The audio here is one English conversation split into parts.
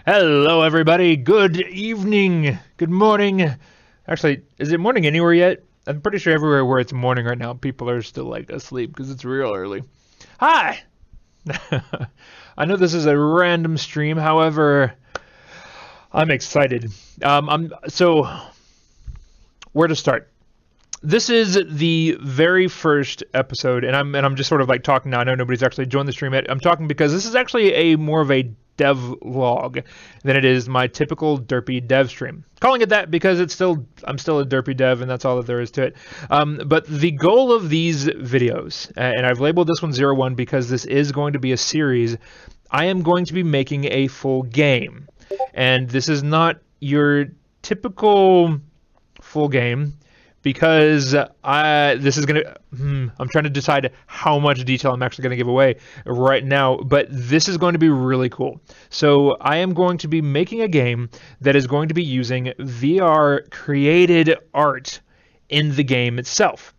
Hello, everybody. Good evening. Good morning. Actually, is it morning anywhere yet? I'm pretty sure everywhere where it's morning right now, people are still like asleep because it's real early. Hi. I know this is a random stream, however, I'm excited. So where to start? This is the very first episode, and I'm just sort of like talking now. I know nobody's actually joined the stream yet. I'm talking because this is actually a more of a dev log than it is my typical Derpy dev stream. Calling it that because I'm still a Derpy dev, and that's all that there is to it. But the goal of these videos, and I've labeled this one 01 because this is going to be a series. I am going to be making a full game, and this is not your typical full game. Because this is gonna, I'm trying to decide how much detail I'm actually gonna give away right now, but this is going to be really cool. So I am going to be making a game that is going to be using VR created art in the game itself.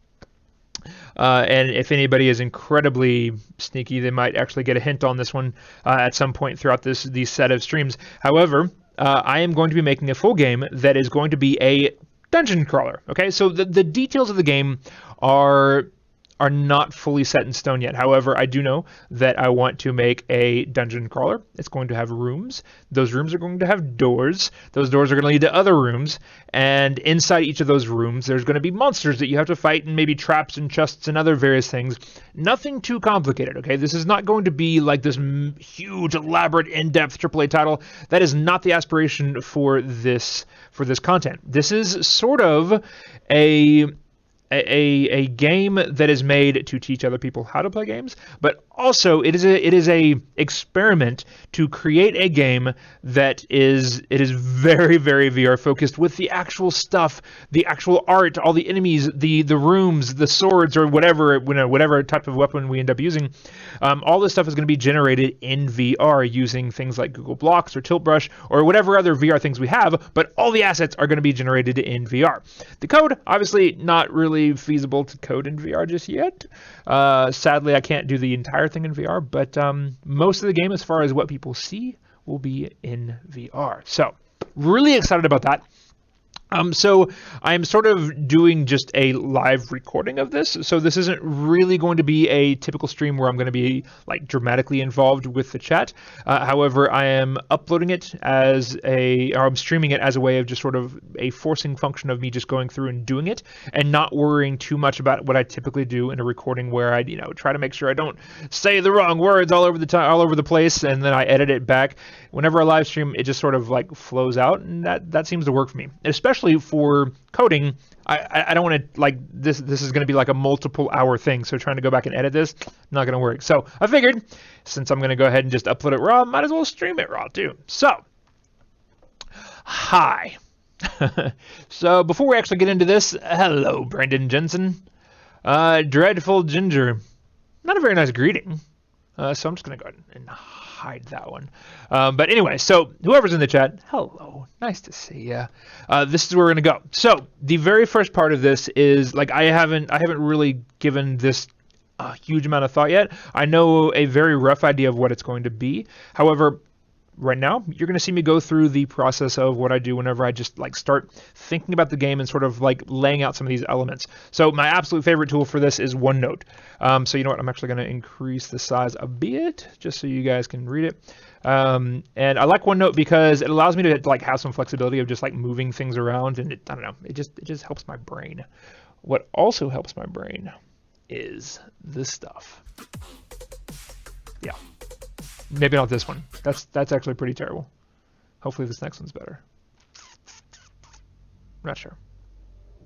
And if anybody is incredibly sneaky, they might actually get a hint on this one at some point throughout these set of streams. However, I am going to be making a full game that is going to be a dungeon crawler. Okay, so the details of the game are not fully set in stone yet. However, I do know that I want to make a dungeon crawler. It's going to have rooms. Those rooms are going to have doors. Those doors are going to lead to other rooms. And inside each of those rooms, there's going to be monsters that you have to fight, and maybe traps and chests and other various things. Nothing too complicated, okay? This is not going to be like this huge, elaborate, in-depth AAA title. That is not the aspiration for this content. This is sort of a game that is made to teach other people how to play games, but also it is a experiment to create a game that is very, very VR focused, with the actual stuff, the actual art, all the enemies, the rooms, the swords, or whatever type of weapon we end up using. All this stuff is going to be generated in VR using things like Google Blocks or Tilt Brush or whatever other VR things we have, but all the assets are going to be generated in VR. The code, obviously not really feasible to code in VR just yet. Sadly, I can't do the entire thing in VR, but most of the game, as far as what people see, will be in VR. So, really excited about that. So I'm sort of doing just a live recording of this. So this isn't really going to be a typical stream where I'm going to be like dramatically involved with the chat. However, I am uploading it or I'm streaming it as a way of just sort of a forcing function of me just going through and doing it and not worrying too much about what I typically do in a recording, where I, try to make sure I don't say the wrong words all over the place, and then I edit it back. Whenever I live stream, it just sort of like flows out, and that seems to work for me, especially for coding. I don't want to, like, this is going to be like a multiple hour thing, so trying to go back and edit this, not going to work. So I figured, since I'm going to go ahead and just upload it raw, might as well stream it raw too. So, hi. So before we actually get into this, hello, Brandon Jensen. Dreadful Ginger. Not a very nice greeting. So I'm just going to go ahead and hide that one. But anyway, so whoever's in the chat, hello, nice to see you. This is where we're going to go. So the very first part of this is, like, I haven't really given this a huge amount of thought yet. I know a very rough idea of what it's going to be. However, right now, you're going to see me go through the process of what I do whenever I just like start thinking about the game and sort of like laying out some of these elements. So my absolute favorite tool for this is OneNote. So you know what? I'm actually going to increase the size a bit just so you guys can read it. And I like OneNote because it allows me to like have some flexibility of just like moving things around, and I don't know, it just helps my brain. What also helps my brain is this stuff. Yeah. Maybe not this one. That's actually pretty terrible. Hopefully this next one's better. Not sure.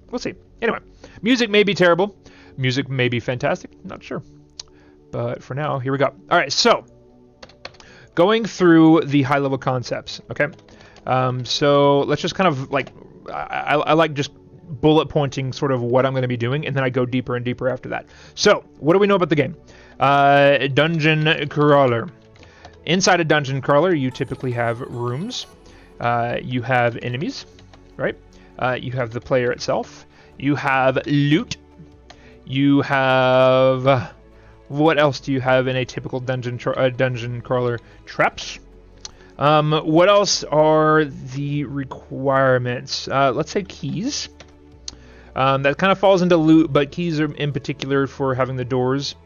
We'll see. Anyway, music may be terrible. Music may be fantastic. Not sure. But for now, here we go. All right, so going through the high-level concepts, okay? So let's just kind of like, I like just bullet pointing sort of what I'm going to be doing, and then I go deeper and deeper after that. So what do we know about the game? Dungeon crawler. Inside a dungeon crawler, you typically have rooms. You have enemies, right? You have the player itself. You have loot. You have... What else do you have in a typical dungeon crawler? Traps. What else are the requirements? Let's say keys. That kind of falls into loot, but keys are in particular for having the doors.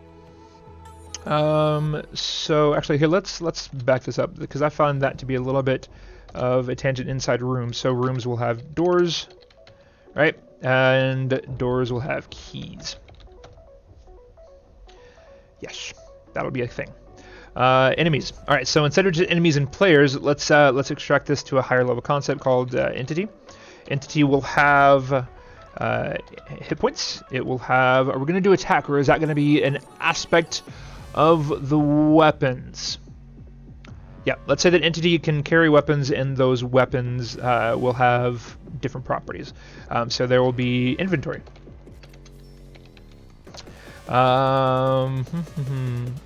So actually here, let's back this up because I found that to be a little bit of a tangent inside rooms. So rooms will have doors, right? And doors will have keys. Yes, that'll be a thing. Enemies. All right, so instead of just enemies and players, let's extract this to a higher level concept called entity. Entity will have hit points. It will have. Are we going to do attack, or is that going to be an aspect of the weapons? Yeah, let's say that entity can carry weapons, and those weapons will have different properties. So there will be inventory.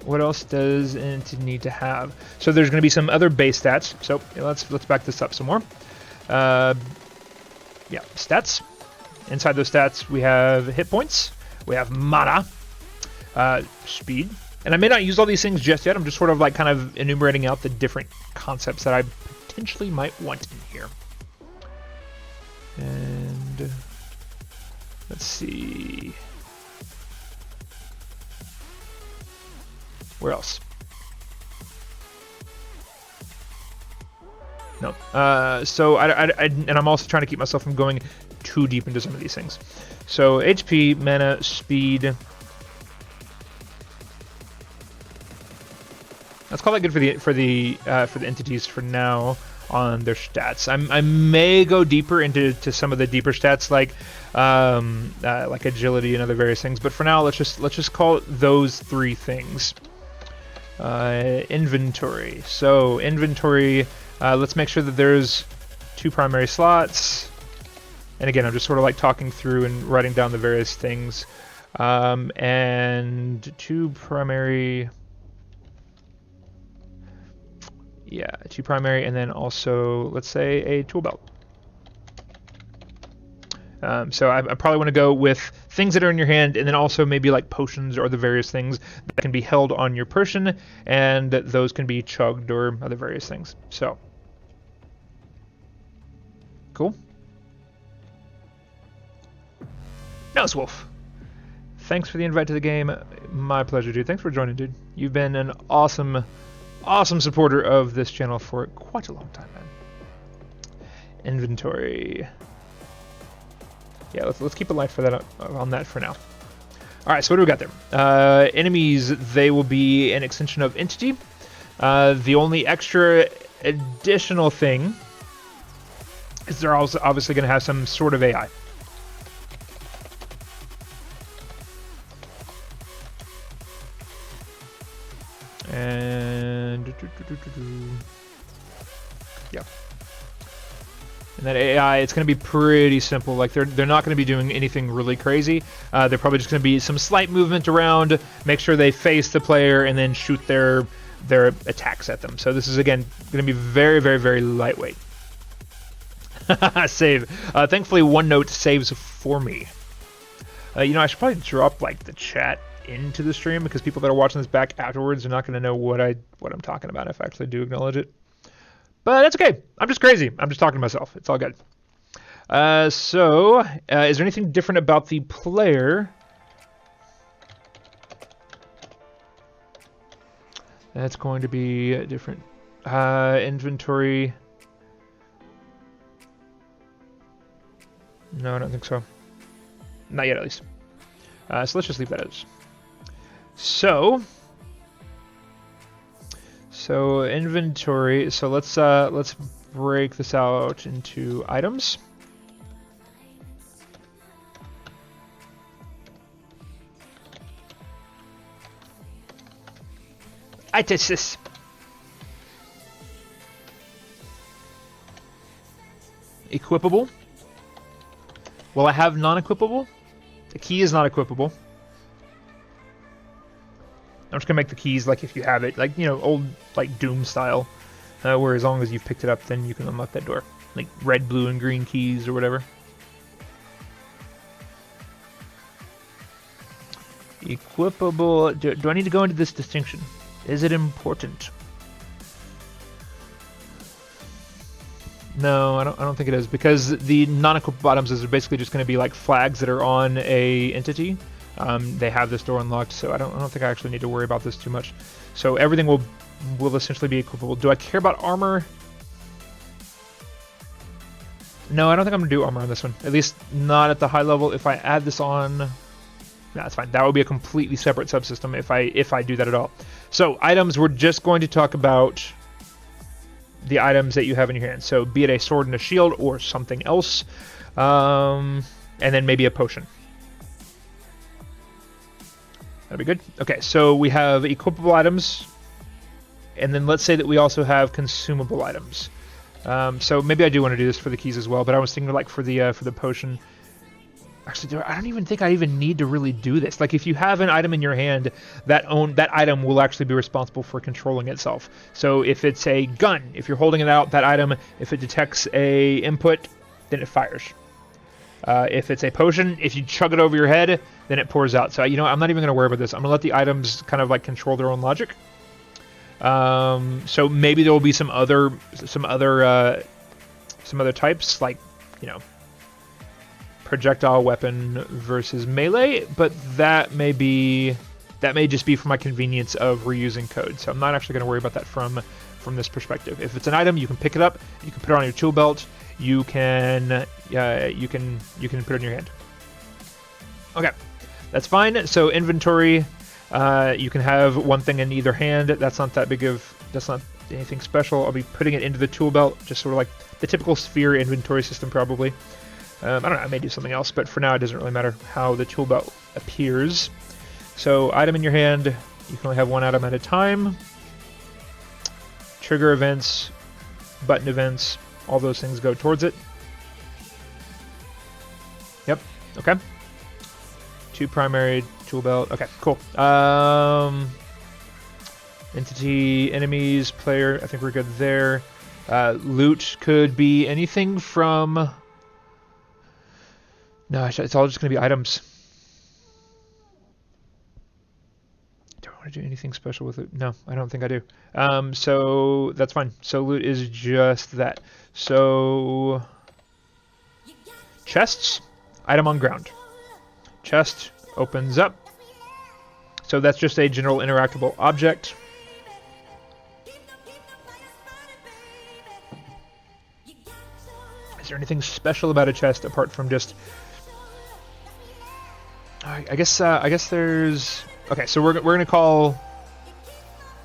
What else does entity need to have? So there's going to be some other base stats. So let's back this up some more. Yeah, stats. Inside those stats, we have hit points. We have mana, speed. And I may not use all these things just yet. I'm just sort of like kind of enumerating out the different concepts that I potentially might want in here. And let's see. Where else? No. So and I'm also trying to keep myself from going too deep into some of these things. So HP, mana, speed. Let's call that good for the entities for now on their stats. I may go deeper into some of the deeper stats like agility and other various things, but for now let's just call it those three things. Inventory. So inventory. Let's make sure that there's 2 primary slots. And again, I'm just sort of like talking through and writing down the various things. And 2 primary. Yeah, 2 primary, and then also, let's say, a tool belt. So I probably want to go with things that are in your hand, and then also maybe like potions or the various things that can be held on your person, and those can be chugged or other various things. So, cool. Nose Wolf. Thanks for the invite to the game. My pleasure, dude. Thanks for joining, dude. You've been an awesome supporter of this channel for quite a long time, man. Inventory. Yeah, let's keep a light for that on that for now. All right, so what do we got there? Enemies, they will be an extension of entity. The only extra additional thing is they're also obviously going to have some sort of AI. And yeah, and that AI, it's going to be pretty simple. Like they're not going to be doing anything really crazy. They're probably just going to be some slight movement around, make sure they face the player, and then shoot their attacks at them. So this is again going to be very, very, very lightweight. Save. Thankfully, OneNote saves for me. You know, I should probably drop like the chat into the stream because people that are watching this back afterwards are not going to know what I'm talking about if I actually do acknowledge it. But that's okay. I'm just crazy. I'm just talking to myself. It's all good. So, is there anything different about the player? That's going to be different. Inventory. No, I don't think so. Not yet, at least. So let's just leave that as. So inventory. So let's break this out into items. Items. Equipable. Well, I have non-equipable. The key is not equipable. I'm just gonna make the keys like if you have it, like, you know, old like Doom style, where as long as you've picked it up, then you can unlock that door, like red, blue, and green keys or whatever. Equipable. Do I need to go into this distinction? Is it important? No, I don't think it is, because the non-equipable items is basically just going to be like flags that are on a entity. They have this door unlocked, so I don't think I actually need to worry about this too much. So everything will essentially be equipable. Do I care about armor? No, I don't think I'm gonna do armor on this one. At least not at the high level. If I add this on, no, that's fine. That would be a completely separate subsystem if I do that at all. So items, we're just going to talk about the items that you have in your hand. So be it a sword and a shield or something else, and then maybe a potion. That'd be good. Okay, so we have equipable items, and then let's say that we also have consumable items. So maybe I do want to do this for the keys as well, but I was thinking like for the potion. Actually, I don't even think I even need to really do this. Like if you have an item in your hand, that item will actually be responsible for controlling itself. So if it's a gun, if you're holding it out, that item, if it detects a input, then it fires. If it's a potion, if you chug it over your head, then it pours out. So I'm not even going to worry about this. I'm going to let the items kind of like control their own logic. So maybe there will be some other types, like projectile weapon versus melee, but that may just be for my convenience of reusing code. So I'm not actually going to worry about that from this perspective. If it's an item, you can pick it up, you can put it on your tool belt, you can put it in your hand. Okay, that's fine. So inventory, you can have one thing in either hand. That's not anything special. I'll be putting it into the tool belt, just sort of like the typical sphere inventory system probably. I don't know, I may do something else, but for now it doesn't really matter how the tool belt appears. So item in your hand, you can only have one item at a time. Trigger events, button events, all those things go towards it. Yep, okay. 2 primary, tool belt, okay, cool. Entity, enemies, player, I think we're good there. Loot could be anything from... No, it's all just going to be items. Do I want to do anything special with it? No, I don't think I do. So that's fine. So loot is just that. So chests, item on ground. Chest opens up. So that's just a general interactable object. Is there anything special about a chest apart from just... I guess there's... Okay, so we're going to call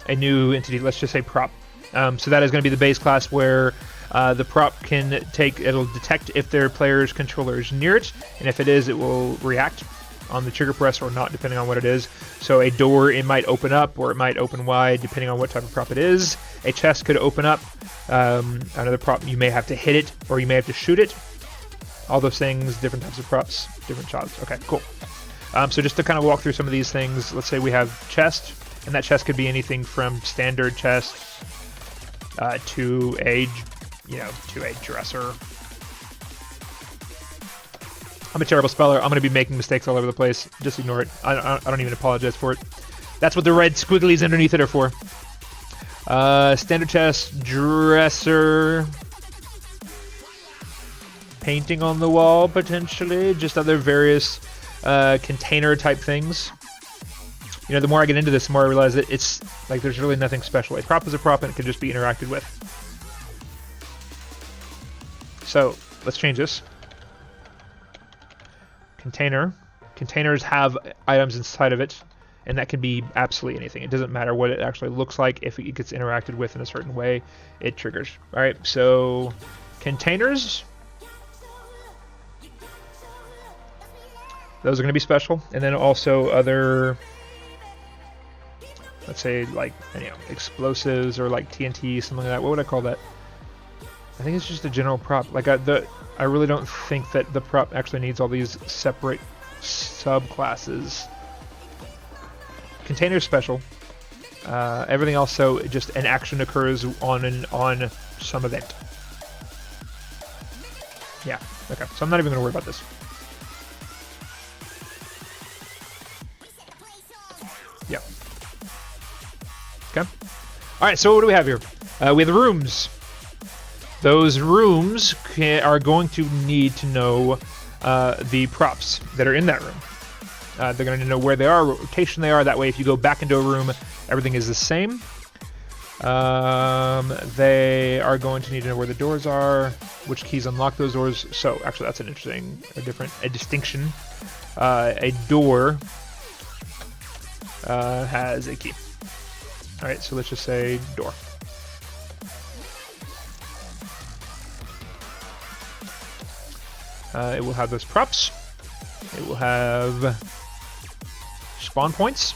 a new entity, let's just say prop. So that is going to be the base class where the prop it'll detect if their player's controller is near it, and if it is, it will react on the trigger press or not, depending on what it is. So a door, it might open up or it might open wide, depending on what type of prop it is. A chest could open up. Another prop, you may have to hit it or you may have to shoot it. All those things, different types of props, different shots. Okay, cool. So just to kind of walk through some of these things, let's say we have chest, and that chest could be anything from standard chest to a dresser. I'm a terrible speller. I'm going to be making mistakes all over the place. Just ignore it. I don't even apologize for it. That's what the red squigglies underneath it are for. Standard chest, dresser, painting on the wall potentially, just other various container type things. The more I get into this, the more I realize that it's like there's really nothing special. A prop is a prop and it can just be interacted with. So let's change this. Container. Containers have items inside of it, and that can be absolutely anything. It doesn't matter what it actually looks like. If it gets interacted with in a certain way, it triggers. All right, so containers. Those are going to be special, and then also other, let's say like explosives or like TNT, something like that. What would I call that? I think it's just a general prop. Like I really don't think that the prop actually needs all these separate subclasses. Container special. Everything else, so just an action occurs on some event. Yeah. Okay. So I'm not even going to worry about this. Yep. Okay. All right. So what do we have here? We have the rooms. those rooms are going to need to know the props that are in that room. They're going to need to know where they are, what rotation they are. That way, if you go back into a room, everything is the same. They are going to need to know where the doors are, which keys unlock those doors. So, actually, that's an interesting, a distinction. A door has a key. All right, so let's just say door. It will have those props. It will have spawn points.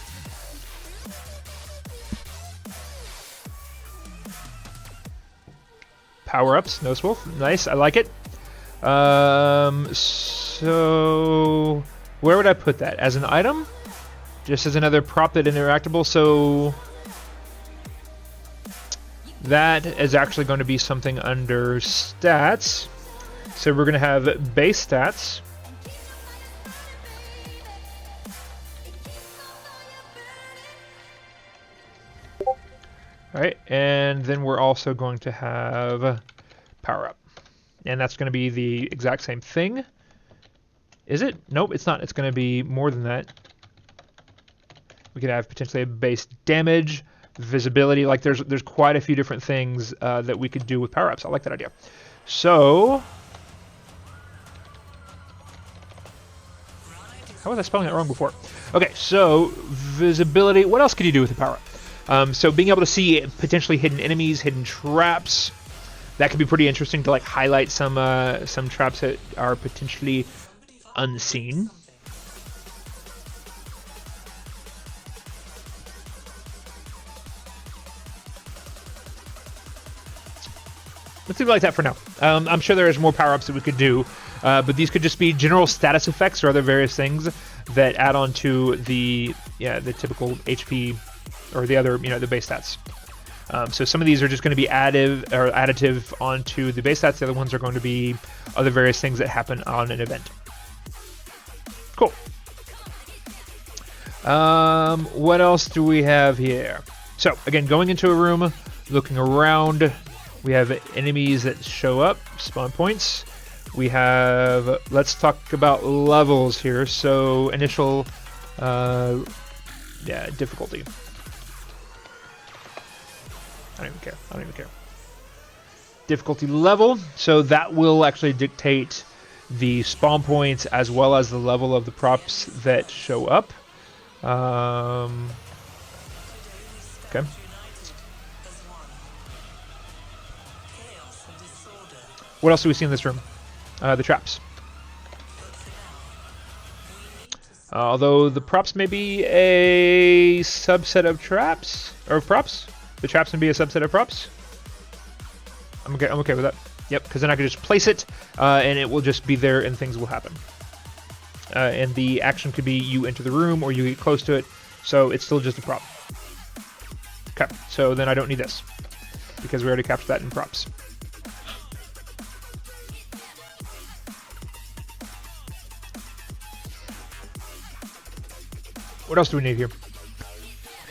Power-ups, noticeable. Nice, I like it. So where would I put that? As an item? Just as another prop that interactable, so that is actually going to be something under stats. So we're going to have base stats. Alright, and then we're also going to have power up. And that's going to be the exact same thing. Is it? Nope, it's not. It's going to be more than that. We could have potentially a base damage, visibility. Like there's quite a few different things that we could do with power ups. I like that idea. So how was I spelling that wrong before? Okay, so visibility. What else could you do with the power up? So being able to see potentially hidden enemies, hidden traps. That could be pretty interesting to like highlight some traps that are potentially unseen. Let's leave it like that for now. I'm sure there is more power-ups that we could do, but these could just be general status effects or other various things that add on to the typical HP or the other the base stats. So some of these are just going to be additive onto the base stats. The other ones are going to be other various things that happen on an event. Cool. What else do we have here? So again, going into a room, looking around. We have enemies that show up, spawn points. We have, let's talk about levels here. So initial, difficulty. I don't even care. Difficulty level. So that will actually dictate the spawn points as well as the level of the props that show up. Okay. What else do we see in this room? The traps. Although the props may be a subset of traps or props. The traps can be a subset of props. I'm okay with that. Yep, because then I can just place it, and it will just be there, and things will happen. And the action could be you enter the room or you get close to it, so it's still just a prop. Okay, so then I don't need this because we already captured that in props. What else do we need here?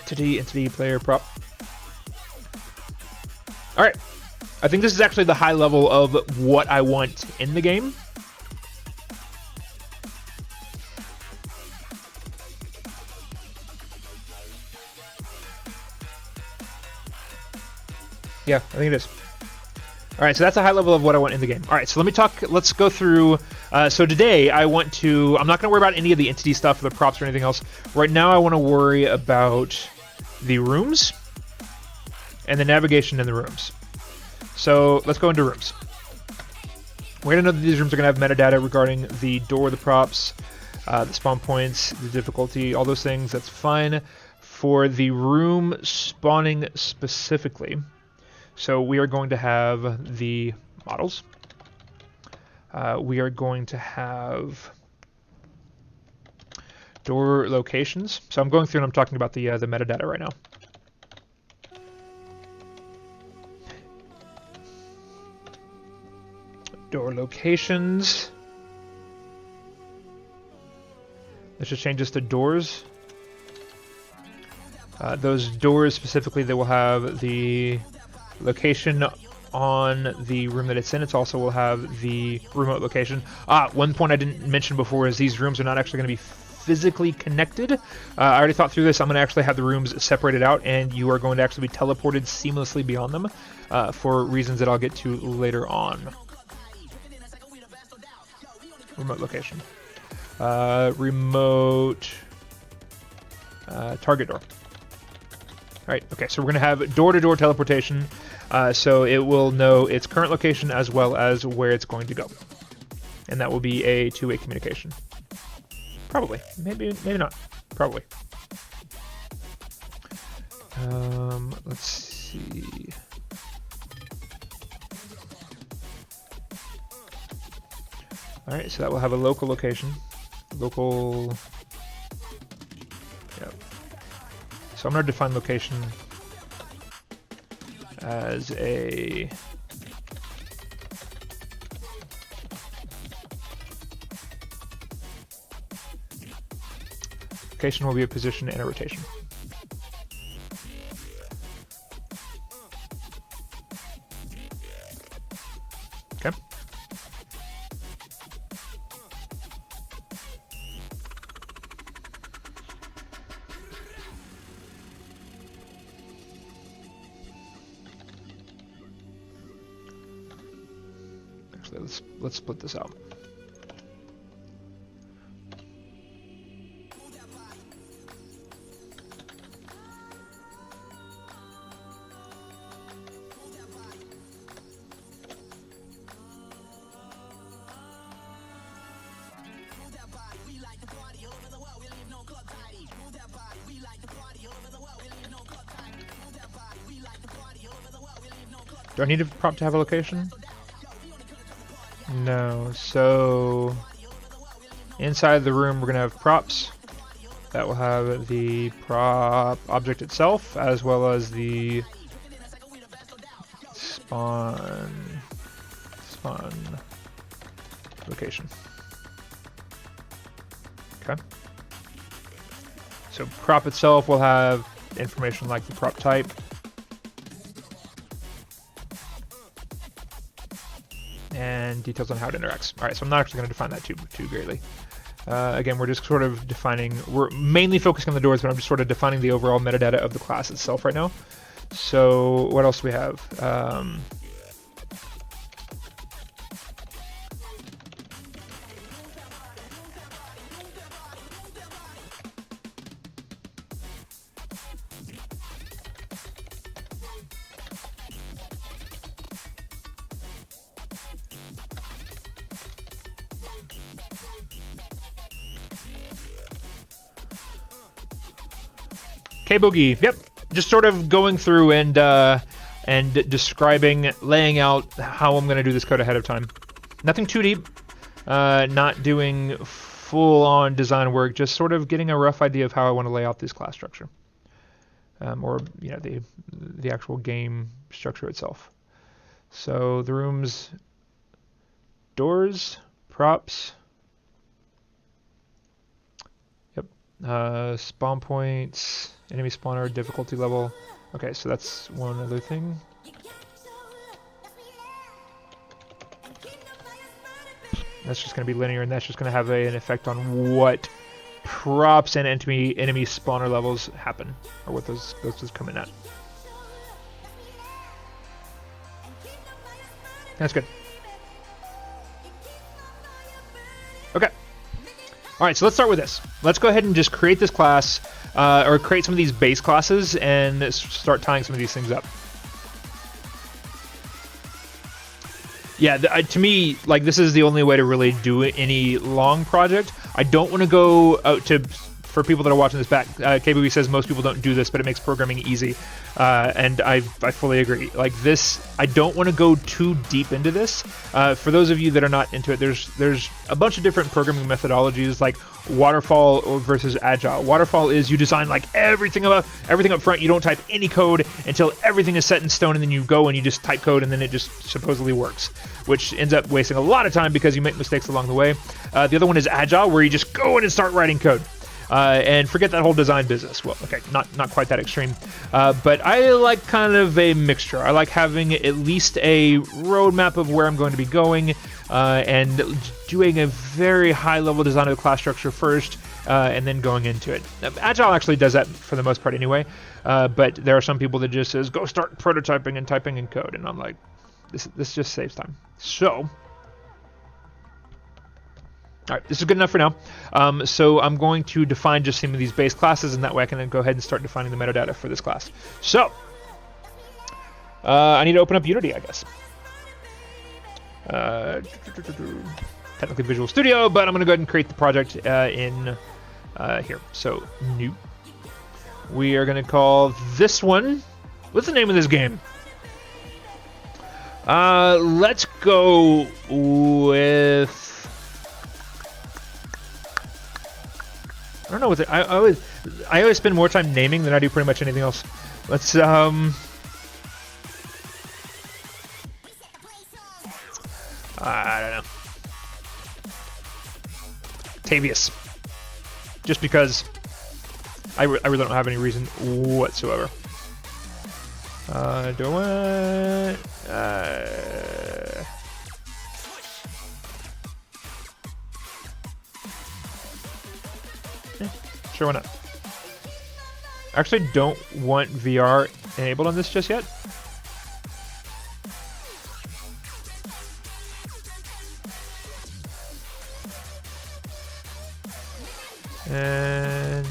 Entity, player, prop. Alright. I think this is actually the high level of what I want in the game. Yeah, I think it is. Alright, so that's a high level of what I want in the game. Alright, so let's go through. So today I'm not going to worry about any of the entity stuff, the props or anything else. Right now I want to worry about the rooms and the navigation in the rooms. So let's go into rooms. We're going to know that these rooms are going to have metadata regarding the door, the props, the spawn points, the difficulty, all those things. That's fine. For the room spawning specifically, so we are going to have the models. We are going to have door locations. So I'm going through and I'm talking about the metadata right now. Door locations. Let's just change this to doors. Those doors specifically, they will have the location on the room that it's in. It also will have the remote location. One point I didn't mention before is these rooms are not actually going to be physically connected. I already thought through this. I'm going to actually have the rooms separated out, and you are going to actually be teleported seamlessly beyond them for reasons that I'll get to later on. Remote location. Remote target door. All right, okay, so we're going to have door-to-door teleportation, so it will know its current location as well as where it's going to go. And that will be a two-way communication. Probably. Maybe not. Probably. Let's see. All right, so that will have a local location. Local... Yep. So I'm going to define location as a... Location will be a position and a rotation. Okay. Actually, let's split this out. Do I need a prop to have a location? No. So inside the room, we're going to have props. That will have the prop object itself, as well as the spawn location. Okay. So prop itself will have information like the prop type. And details on how it interacts. All right, so I'm not actually going to define that too greatly. Again, we're just sort of defining, we're mainly focusing on the doors, but I'm just sort of defining the overall metadata of the class itself right now. So what else do we have? K-Boogie, yep. Just sort of going through and describing, laying out how I'm going to do this code ahead of time. Nothing too deep. Not doing full-on design work. Just sort of getting a rough idea of how I want to lay out this class structure, or you know, the actual game structure itself. So the rooms, doors, props. Yep. Spawn points. Enemy spawner, difficulty level. Okay, so that's one other thing. That's just going to be linear, and that's just going to have an effect on what props and enemy spawner levels happen, or what those come in at. That's good. Okay. All right, so let's start with this. Let's go ahead and just create this class, or create some of these base classes, and start tying some of these things up. Yeah, to me, like, this is the only way to really do any long project. I don't want to go out to, for people that are watching this back, KBB says most people don't do this, but it makes programming easy. And I fully agree. Like this, I don't want to go too deep into this. For those of you that are not into it, there's a bunch of different programming methodologies, like waterfall versus agile. Waterfall is you design like everything up front. You don't type any code until everything is set in stone, and then you go and you just type code, and then it just supposedly works, which ends up wasting a lot of time because you make mistakes along the way. The other one is agile, where you just go in and start writing code. and forget that whole design business. Well, okay, not quite that extreme, but I like kind of a mixture. I like having at least a roadmap of where I'm going to be going, and doing a very high-level design of the class structure first, and then going into it. Agile actually does that for the most part anyway, but there are some people that just says, go start prototyping and typing in code, and I'm like, this just saves time. So, all right, this is good enough for now. So I'm going to define just some of these base classes, and that way I can then go ahead and start defining the metadata for this class. So, I need to open up Unity, I guess. Technically Visual Studio, but I'm going to go ahead and create the project in here. So, new. We are going to call this one, what's the name of this game? Let's go with, I don't know what I always spend more time naming than I do pretty much anything else. Let's I don't know. Tavius. Just because I really don't have any reason whatsoever. Do I want sure, why not? I actually don't want VR enabled on this just yet. And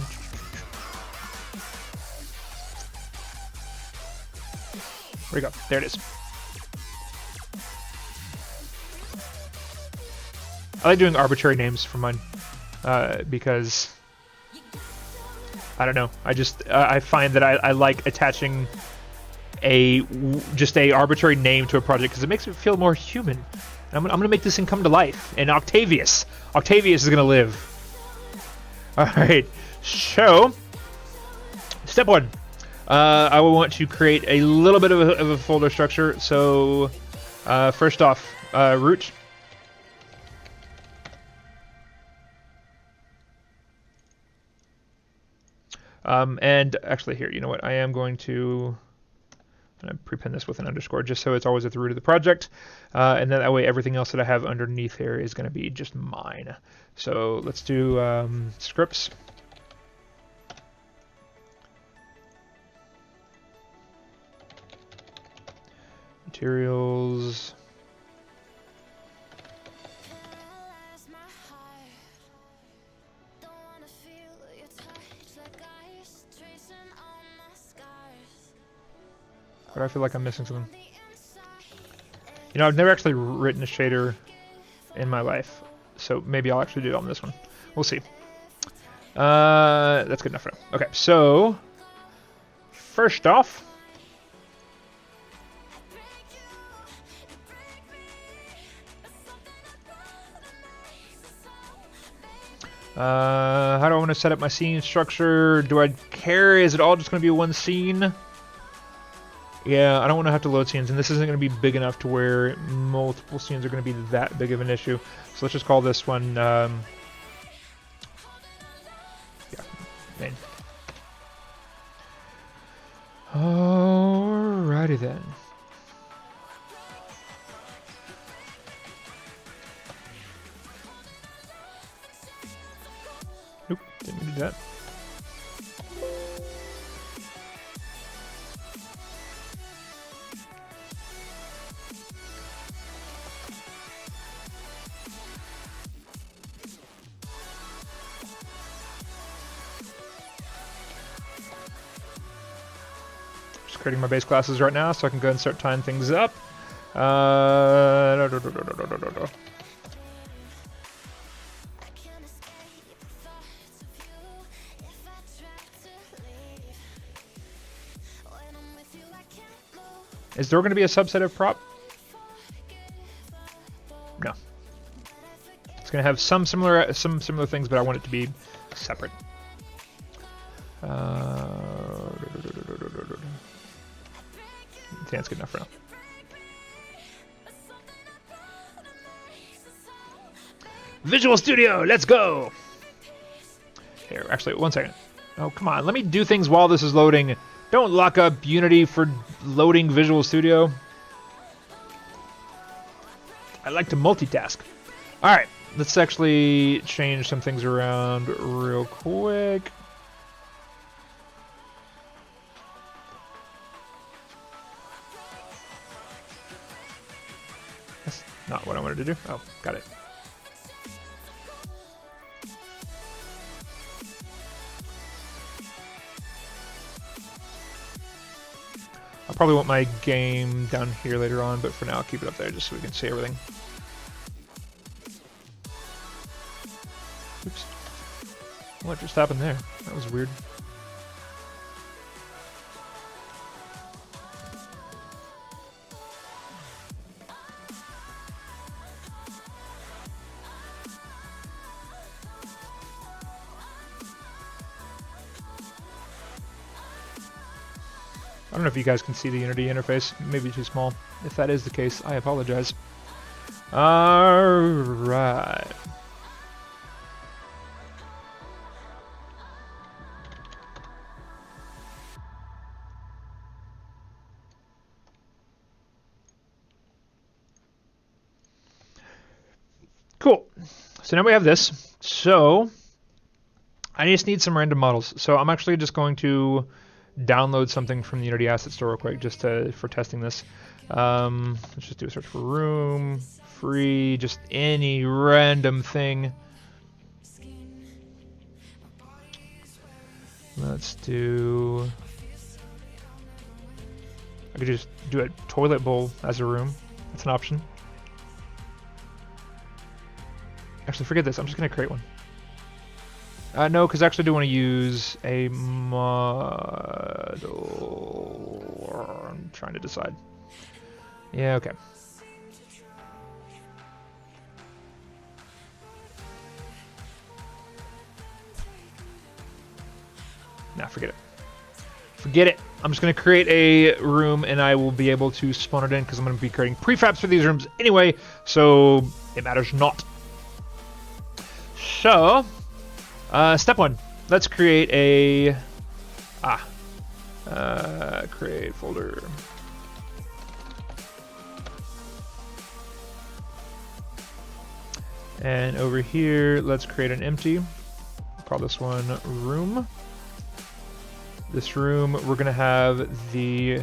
where'd we go? There it is. I like doing arbitrary names for mine because I don't know. I find that I like attaching just a arbitrary name to a project because it makes it feel more human. I'm gonna make this thing come to life. And Octavius is gonna live. All right. So, step one. I will want to create a little bit of a folder structure. So, first off, root. And actually here, you know what? I am going to prepend this with an underscore just so it's always at the root of the project. And then that way everything else that I have underneath here is going to be just mine. So let's do scripts. Materials. But I feel like I'm missing something. You know, I've never actually written a shader in my life, so maybe I'll actually do it on this one. We'll see. That's good enough for now. Okay, so first off, how do I want to set up my scene structure? Do I care? Is it all just going to be one scene? Yeah, I don't want to have to load scenes, and this isn't going to be big enough to where multiple scenes are going to be that big of an issue. So let's just call this one, yeah, main. Alrighty then. Nope, didn't do that. Creating my base classes right now so I can go ahead and start tying things up. Is there going to be a subset of prop? No. It's going to have some similar things, but I want it to be separate. I think that's good enough for now. Visual Studio, let's go! Here, actually, 1 second. Oh, come on. Let me do things while this is loading. Don't lock up Unity for loading Visual Studio. I like to multitask. All right, let's actually change some things around real quick. That's not what I wanted to do. Oh, got it. I'll probably want my game down here later on, but for now I'll keep it up there just so we can see everything. Oops. What just happened there? That was weird. I don't know if you guys can see the Unity interface. Maybe too small. If that is the case, I apologize. Alright. Cool. So now we have this. So I just need some random models. So I'm actually just going to download something from the Unity Asset Store real quick just for testing this. Let's just do a search for room, free, just any random thing. Let's do... I could just do a toilet bowl as a room. That's an option. Actually, forget this. I'm just going to create one. No, because I actually do want to use a model. I'm trying to decide. Yeah, okay. Nah, forget it. Forget it. I'm just going to create a room and I will be able to spawn it in because I'm going to be creating prefabs for these rooms anyway, so it matters not. So... step 1, let's create a create folder. And over here, let's create an empty. Call this one room. This room, we're gonna have the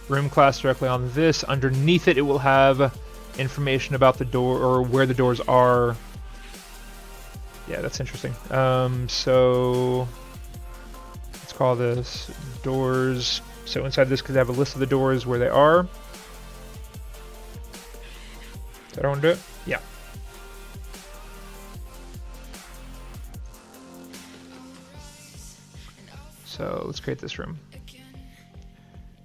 room class directly on this. Underneath it, it will have information about the door or where the doors are. Yeah, that's interesting. So let's call this doors. So inside this, could have a list of the doors where they are. Is that how I want to do it? Yeah. So let's create this room.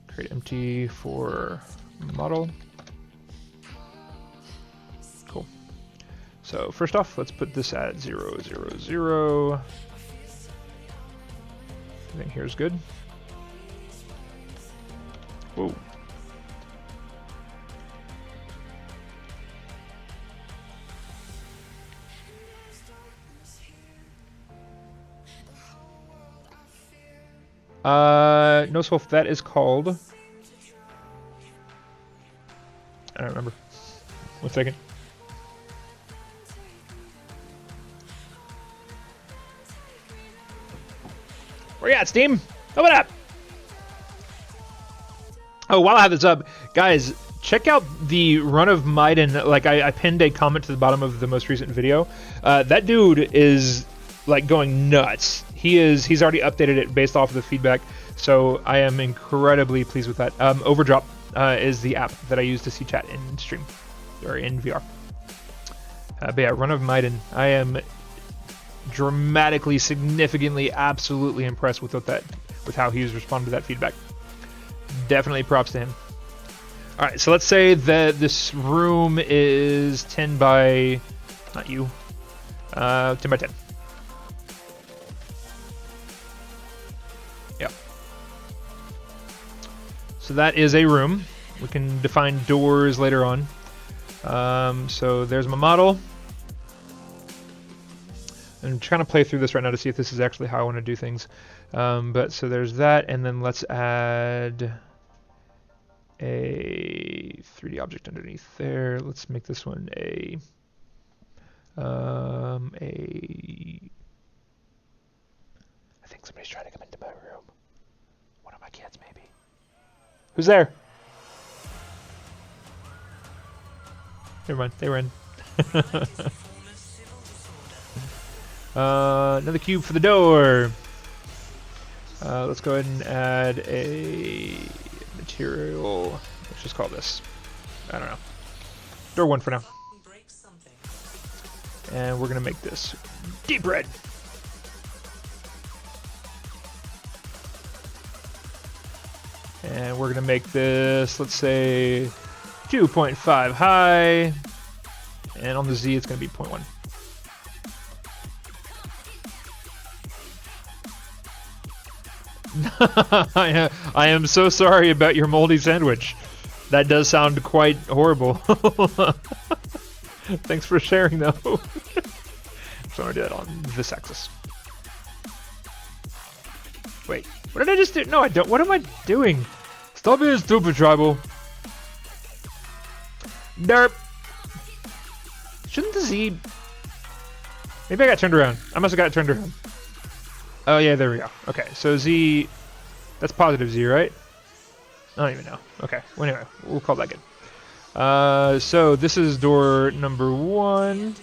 Create empty for model. Cool. So first off, let's put this at 0, 0, 0. Everything here is good. Whoa. No Wolf, that is called... I don't remember. 1 second. Where you at, Steam? Open up! Oh, while I have this up, guys, check out the run of Maiden. Like, I pinned a comment to the bottom of the most recent video. That dude is, like, going nuts. He's already updated it based off of the feedback, so I am incredibly pleased with that. Overdrop is the app that I use to see chat in stream, or in VR. But yeah, run of Maiden. I am dramatically, significantly, absolutely impressed with with how he's responded to that feedback. Definitely props to him. All right, so let's say that this room is 10 by, not you, 10 by 10. Yeah. So that is a room. We can define doors later on. So there's my model. I'm trying to play through this right now to see if this is actually how I want to do things. But so there's that, and then let's add a 3D object underneath there. Let's make this one a I think somebody's trying to come into my room. One of my kids, maybe. Who's there? Never mind, they were in. Another cube for the door. Let's go ahead and add a material. Let's just call this, I don't know, door 1 for now. And we're gonna make this deep red. And we're gonna make this, let's say, 2.5 high. And on the Z, it's gonna be 0.1. I am so sorry about your moldy sandwich. That does sound quite horrible. Thanks for sharing, though. So I'm gonna do that on this axis. Wait, what did I just do? No, I don't. What am I doing? Stop being stupid, Tribal. Derp. Shouldn't the Z... Maybe I got turned around. I must have got turned around. Oh, yeah, there we go. Okay, so Z... That's positive Z, right? I don't even know. Okay, well, anyway, we'll call that good. So this is door number 1.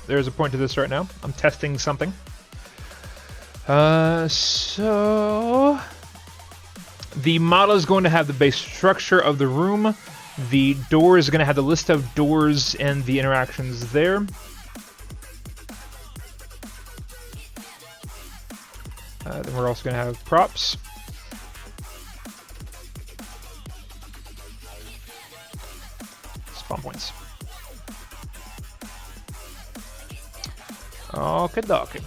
There's a point to this right now. I'm testing something. So the model is going to have the base structure of the room. The door is going to have the list of doors and the interactions there. Then we're also going to have props. Spawn points. Okay, dokie.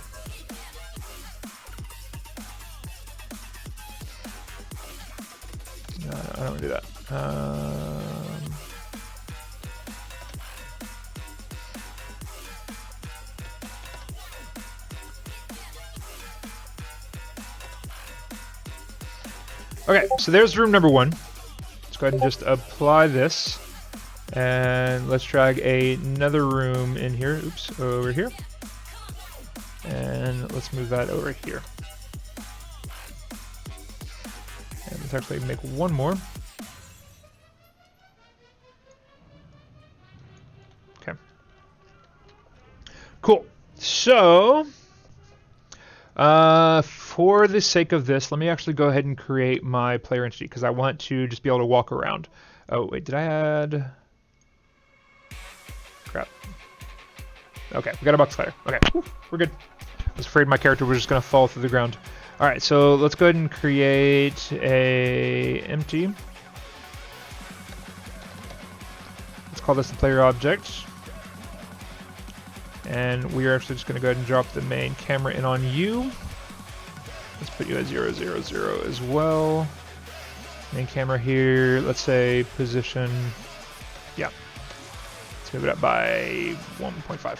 No, I don't want to do that. Okay, so there's room number 1. Let's go ahead and just apply this. And let's drag another room in here. Oops, over here. And let's move that over here. And let's actually make one more. Okay. Cool. So, for the sake of this, let me actually go ahead and create my player entity because I want to just be able to walk around. Oh, wait, did I add... Crap. Okay, we got a box player. Okay, we're good. I was afraid my character was just going to fall through the ground. Alright, so let's go ahead and create a empty. Let's call this the player object. And we are actually just going to go ahead and drop the main camera in on you. Let's put you at 0, 0, 0 as well. Main camera here, let's say position, yeah. Let's move it up by 1.5.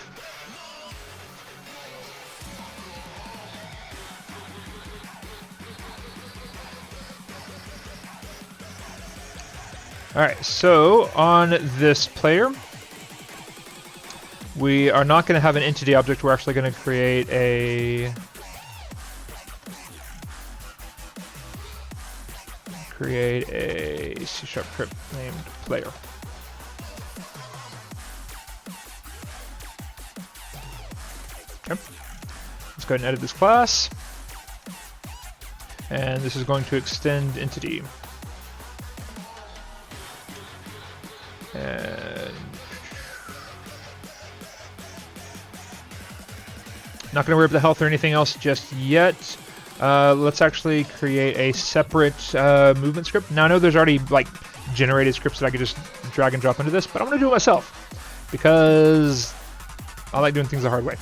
Alright, so on this player, we are not going to have an entity object. We're actually going to create a C# crypt named player. Okay. Let's go ahead and edit this class. And this is going to extend entity. And not going to worry about the health or anything else just yet. Let's actually create a separate movement script. Now I know there's already like generated scripts that I could just drag and drop into this, but I'm going to do it myself because I like doing things the hard way.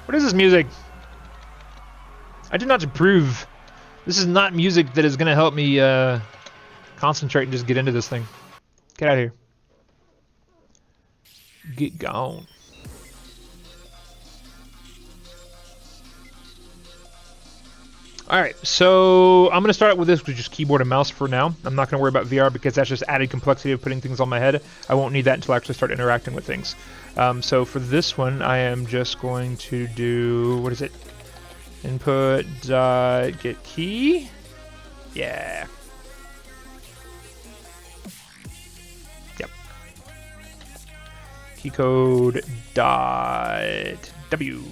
What is this music? I did not approve. This is not music that is going to help me concentrate and just get into this thing. Get out of here. Get gone. Alright, so I'm going to start with this with just keyboard and mouse for now. I'm not going to worry about VR because that's just added complexity of putting things on my head. I won't need that until I actually start interacting with things. So for this one, I am just going to do, what is it? Input dot get key. Yeah. Yep. Keycode dot W.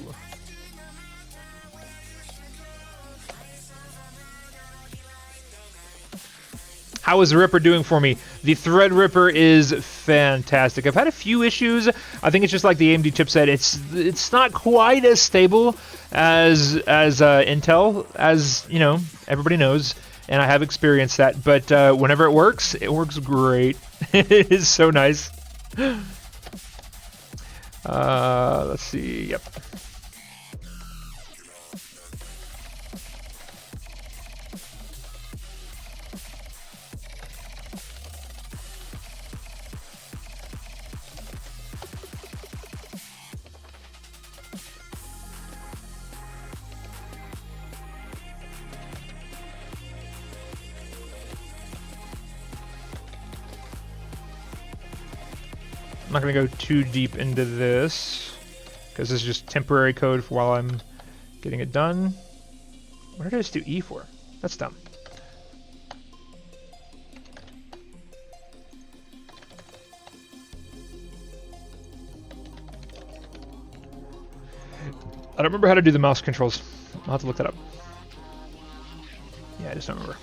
How is the Ripper doing for me? The Threadripper is fantastic. I've had a few issues. I think it's just like the AMD chipset. It's not quite as stable as Intel, as you know, everybody knows, and I have experienced that. But whenever it works great. It is so nice. Let's see. Yep. I'm not going to go too deep into this because this is just temporary code for while I'm getting it done. What did I just do E for? That's dumb. I don't remember how to do the mouse controls. I'll have to look that up. Yeah, I just don't remember.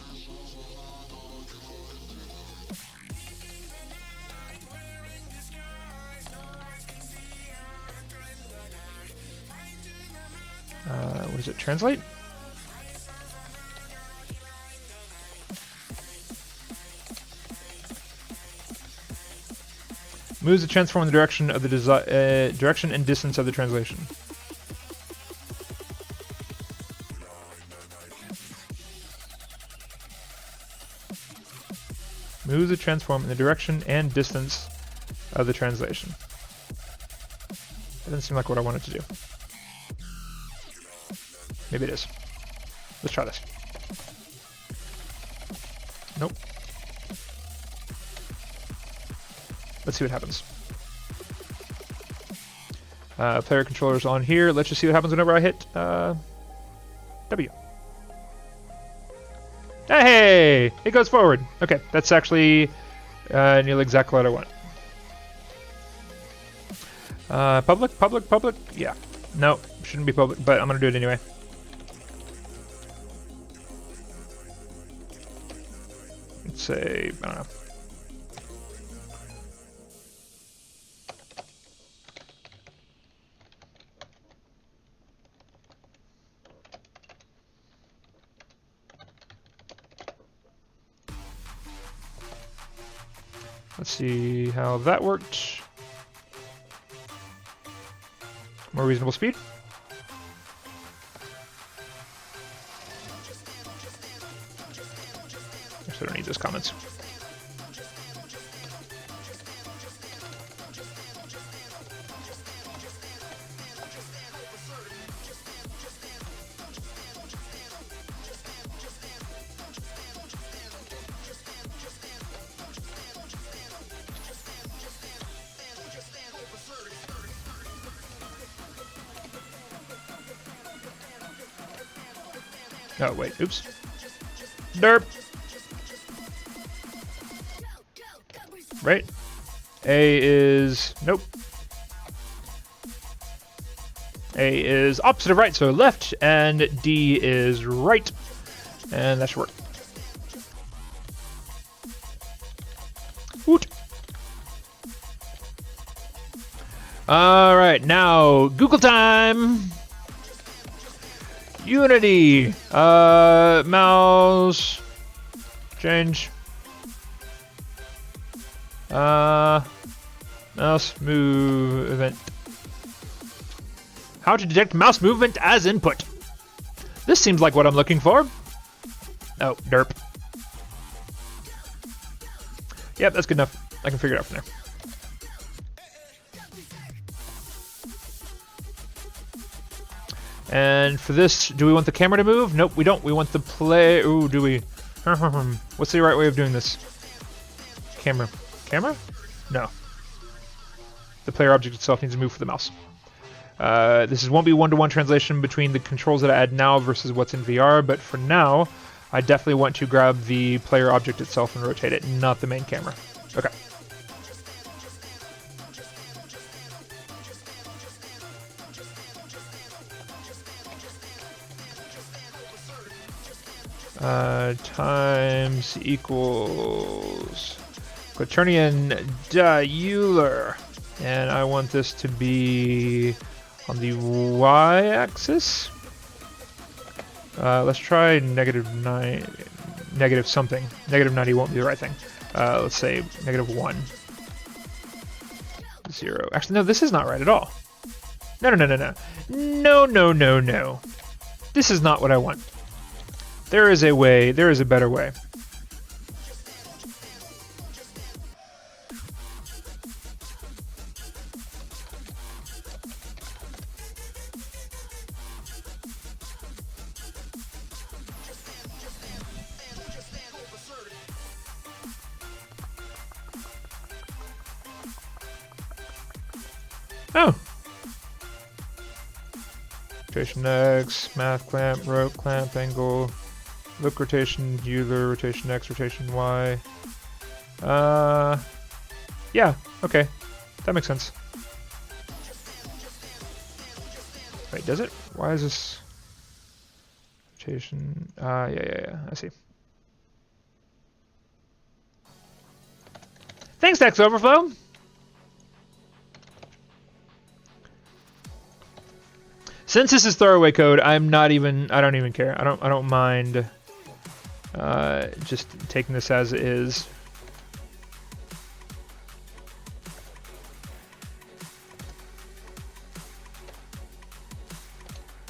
What is it? Translate? Moves the transform in the direction of the direction and distance of the translation. Moves the transform in the direction and distance of the translation. That doesn't seem like what I wanted to do. Maybe it is. Let's try this. Nope. Let's see what happens. Player controller's on here. Let's just see what happens whenever I hit W. Hey! It goes forward. Okay, that's actually nearly exactly what I want. Public? Yeah. No, shouldn't be public, but I'm going to do it anyway. Let's say, I don't know. Let's see how that worked. More reasonable speed. I don't need those comments. Oh, wait, oops. Derp! Right? A is... nope. A is opposite of right, so left, and D is right. And that should work. Woot. Alright, now Google time! Unity! Mouse... Change. Mouse movement. How to detect mouse movement as input. This seems like what I'm looking for. Oh, derp. Yep, that's good enough. I can figure it out from there. And for this, do we want the camera to move? Nope, we don't. We want the play. Ooh, do we? What's the right way of doing this? Camera. Camera? No. The player object itself needs to move for the mouse. This won't be one-to-one translation between the controls that I add now versus what's in VR, but for now, I definitely want to grab the player object itself and rotate it, not the main camera. Okay. Times equals quaternion Euler, and I want this to be on the y-axis. Let's try -9, negative something. -90 won't be the right thing. Let's say -1, 0. Actually, no, this is not right at all. No. No. This is not what I want. There is a way. There is a better way. Oh. Rotation X, math clamp, rope clamp, angle, look rotation, Euler, rotation X, rotation Y. Yeah, okay. That makes sense. Wait, does it? Why is this rotation? Yeah, I see. Thanks, Text Overflow. Since this is throwaway code, I don't even care. I don't mind just taking this as it is.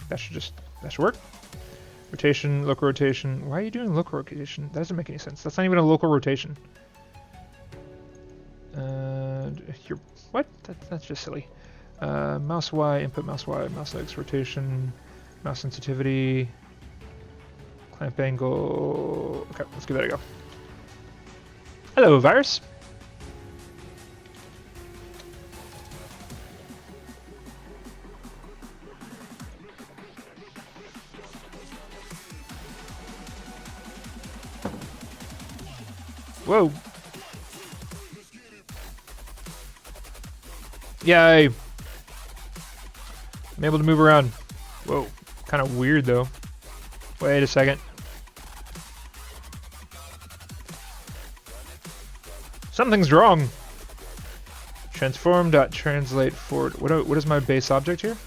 That should work. Rotation, local rotation. Why are you doing local rotation? That doesn't make any sense. That's not even a local rotation. What? That's just silly. Mouse Y, input mouse Y, mouse X, rotation, mouse sensitivity, clamp angle. Okay, let's give that a go. Hello, virus. Whoa. Yay. I'm able to move around. Whoa, kind of weird though. Wait a second. Something's wrong. Transform.translate forward. What is my base object here?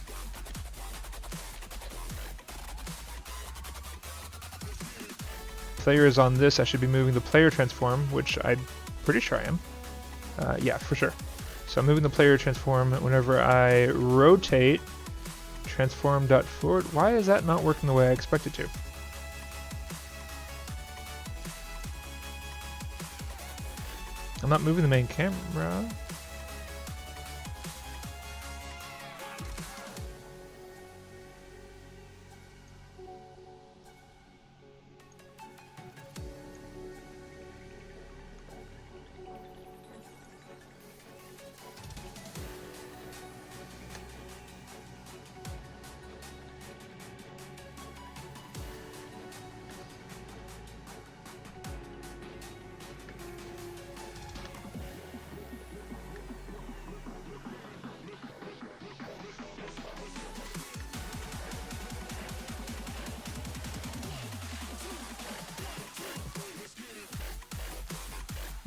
Player is on this. I should be moving the player transform, which I'm pretty sure I am. Yeah, for sure. So I'm moving the player transform whenever I rotate. Transform.forward. Why is that not working the way I expect it to? I'm not moving the main camera.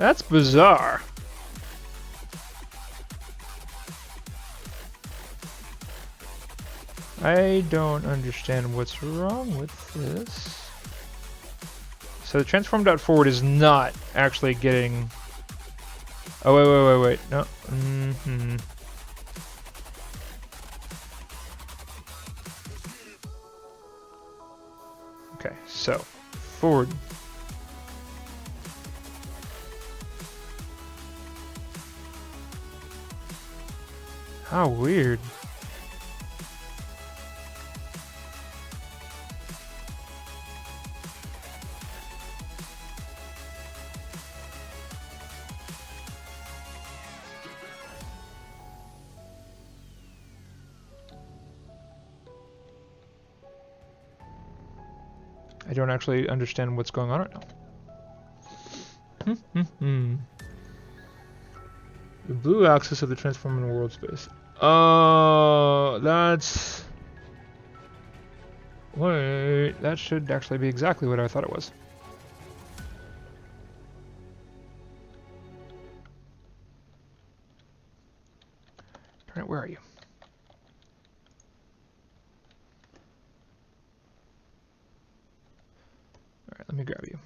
That's bizarre. I don't understand what's wrong with this. So the transform.forward is not actually getting... Oh, wait. No. Okay, so forward. How weird. I don't actually understand what's going on right now. The blue axis of the transforming world space. Oh, that's... Wait, that should actually be exactly what I thought it was. Alright, where are you? Alright, let me grab you.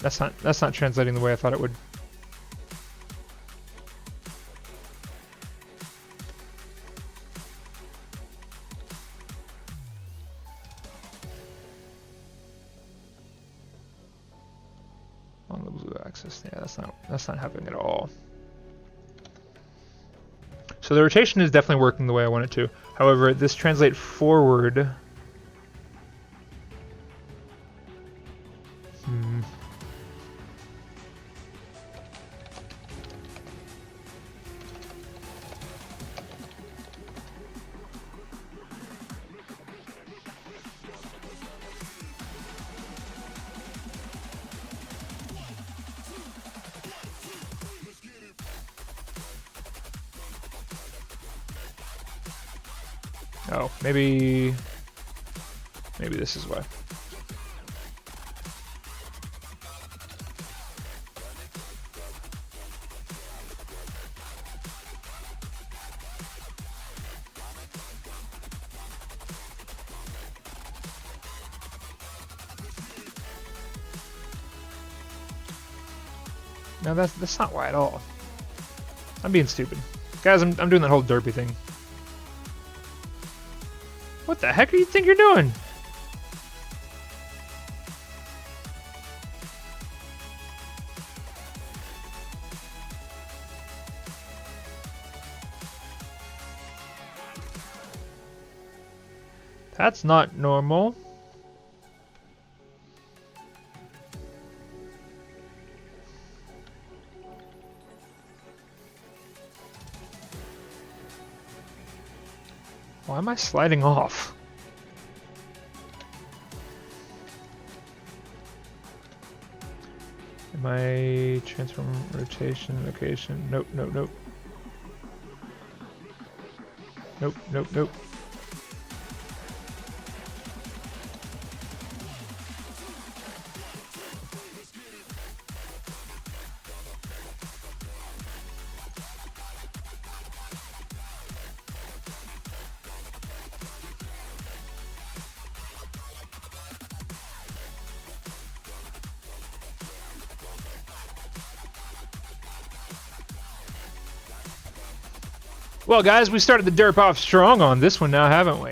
That's not translating the way I thought it would. On the blue axis. Yeah, that's not happening at all. So the rotation is definitely working the way I want it to. However, this translate forward. Oh, maybe this is why. No, that's not why at all. I'm being stupid. Guys, I'm doing that whole derpy thing. What the heck do you think you're doing? That's not normal. Why am I sliding off? Am I transform rotation location? Nope. Nope. Well, guys, we started the derp off strong on this one now, haven't we?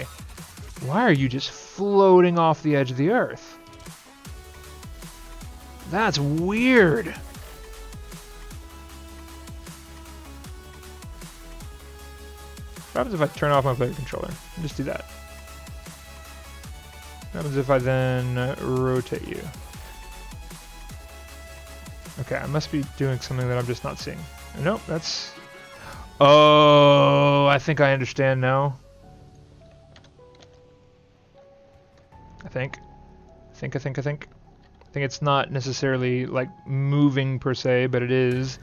Why are you just floating off the edge of the earth? That's weird. What happens if I turn off my player controller? Just do that. What happens if I then rotate you? Okay, I must be doing something that I'm just not seeing. Nope, that's... Oh, I think I understand now. I think it's not necessarily like moving per se, but it is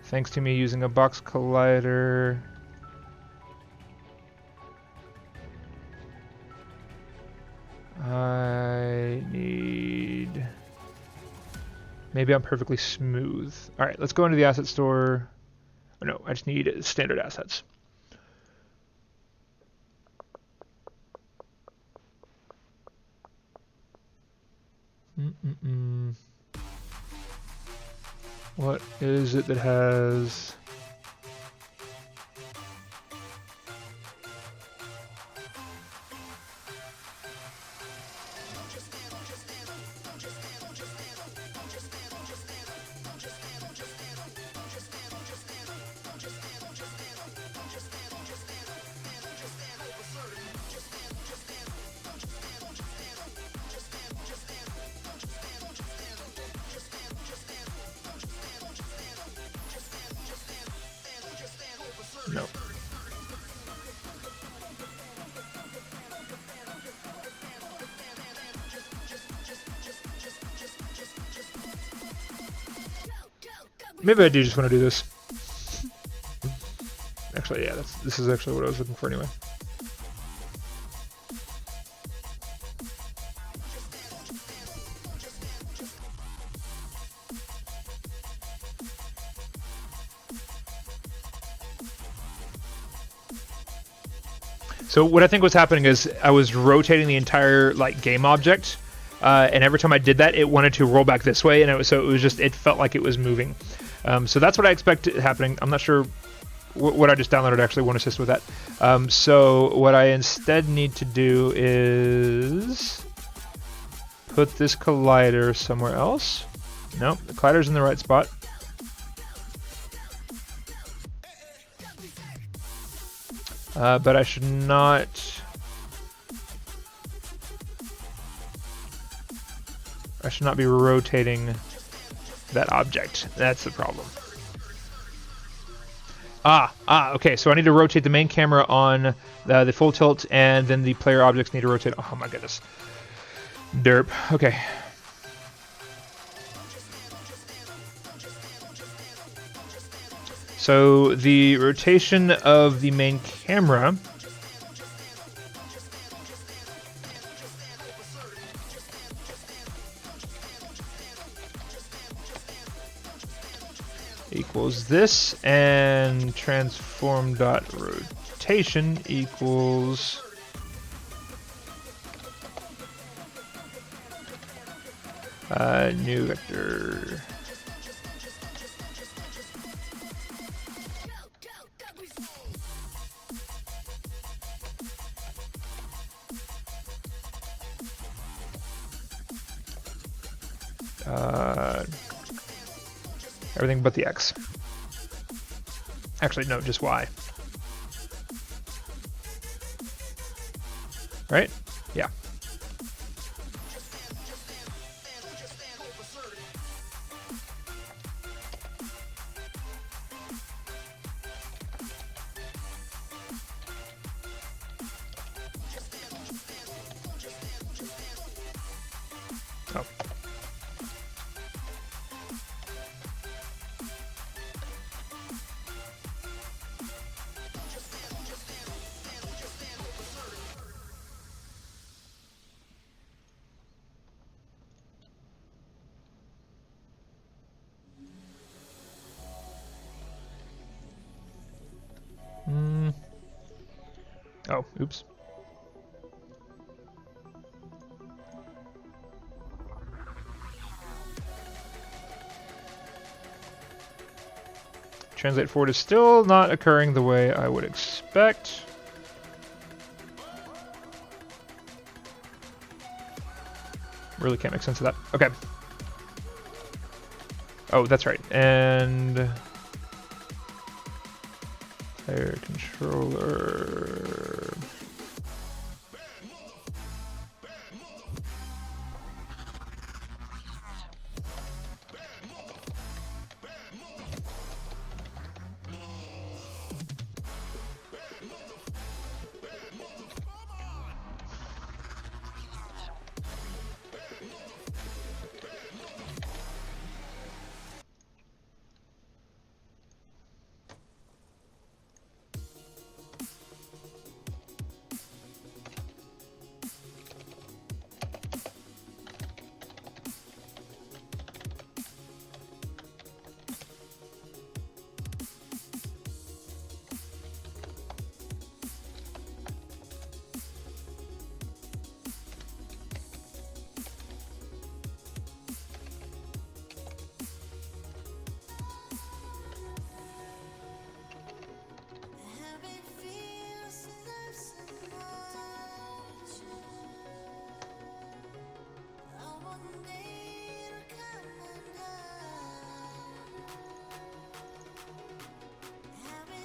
Thanks to me using a box collider. I need... Maybe I'm perfectly smooth. Alright, let's go into the asset store. Oh no, I just need standard assets. What is it that has... No. Maybe I do just want to do this. Actually, yeah, this is actually what I was looking for anyway. So what I think was happening is I was rotating the entire like game object, and every time I did that, it wanted to roll back this way, and it felt like it was moving. So that's what I expect happening. I'm not sure what I just downloaded actually won't assist with that. So what I instead need to do is put this collider somewhere else. Nope, the collider's in the right spot. But I should not... be rotating that object. That's the problem. Okay, so I need to rotate the main camera on the full tilt, and then the player objects need to rotate. Oh my goodness. Derp. Okay. So the rotation of the main camera equals this, and transform dot rotation equals new vector. Everything but the X. Actually, no, just Y. Right? Yeah. Oh. Oh, oops. Translate forward is still not occurring the way I would expect. Really can't make sense of that. Okay. Oh, that's right. And player controller.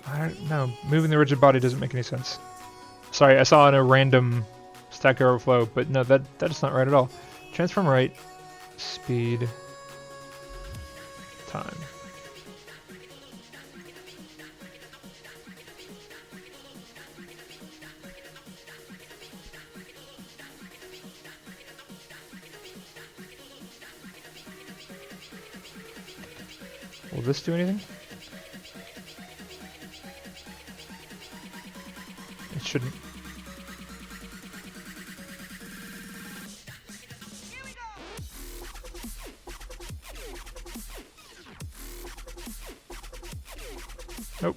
I don't know. Moving the rigid body doesn't make any sense. Sorry, I saw in a random Stack Overflow, but no, that is not right at all. Transform right, speed, time. Will this do anything? It shouldn't. Nope.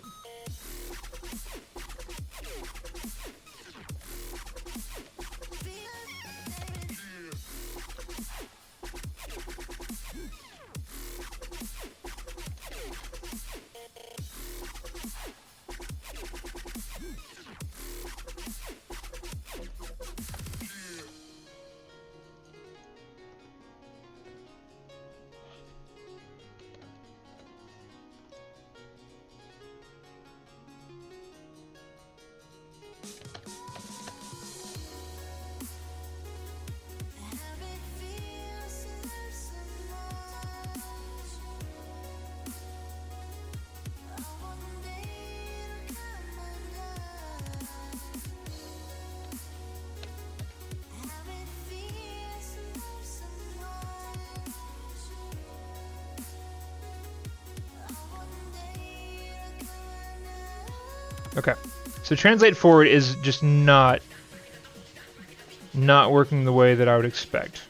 Okay, so translate forward is just not working the way that I would expect.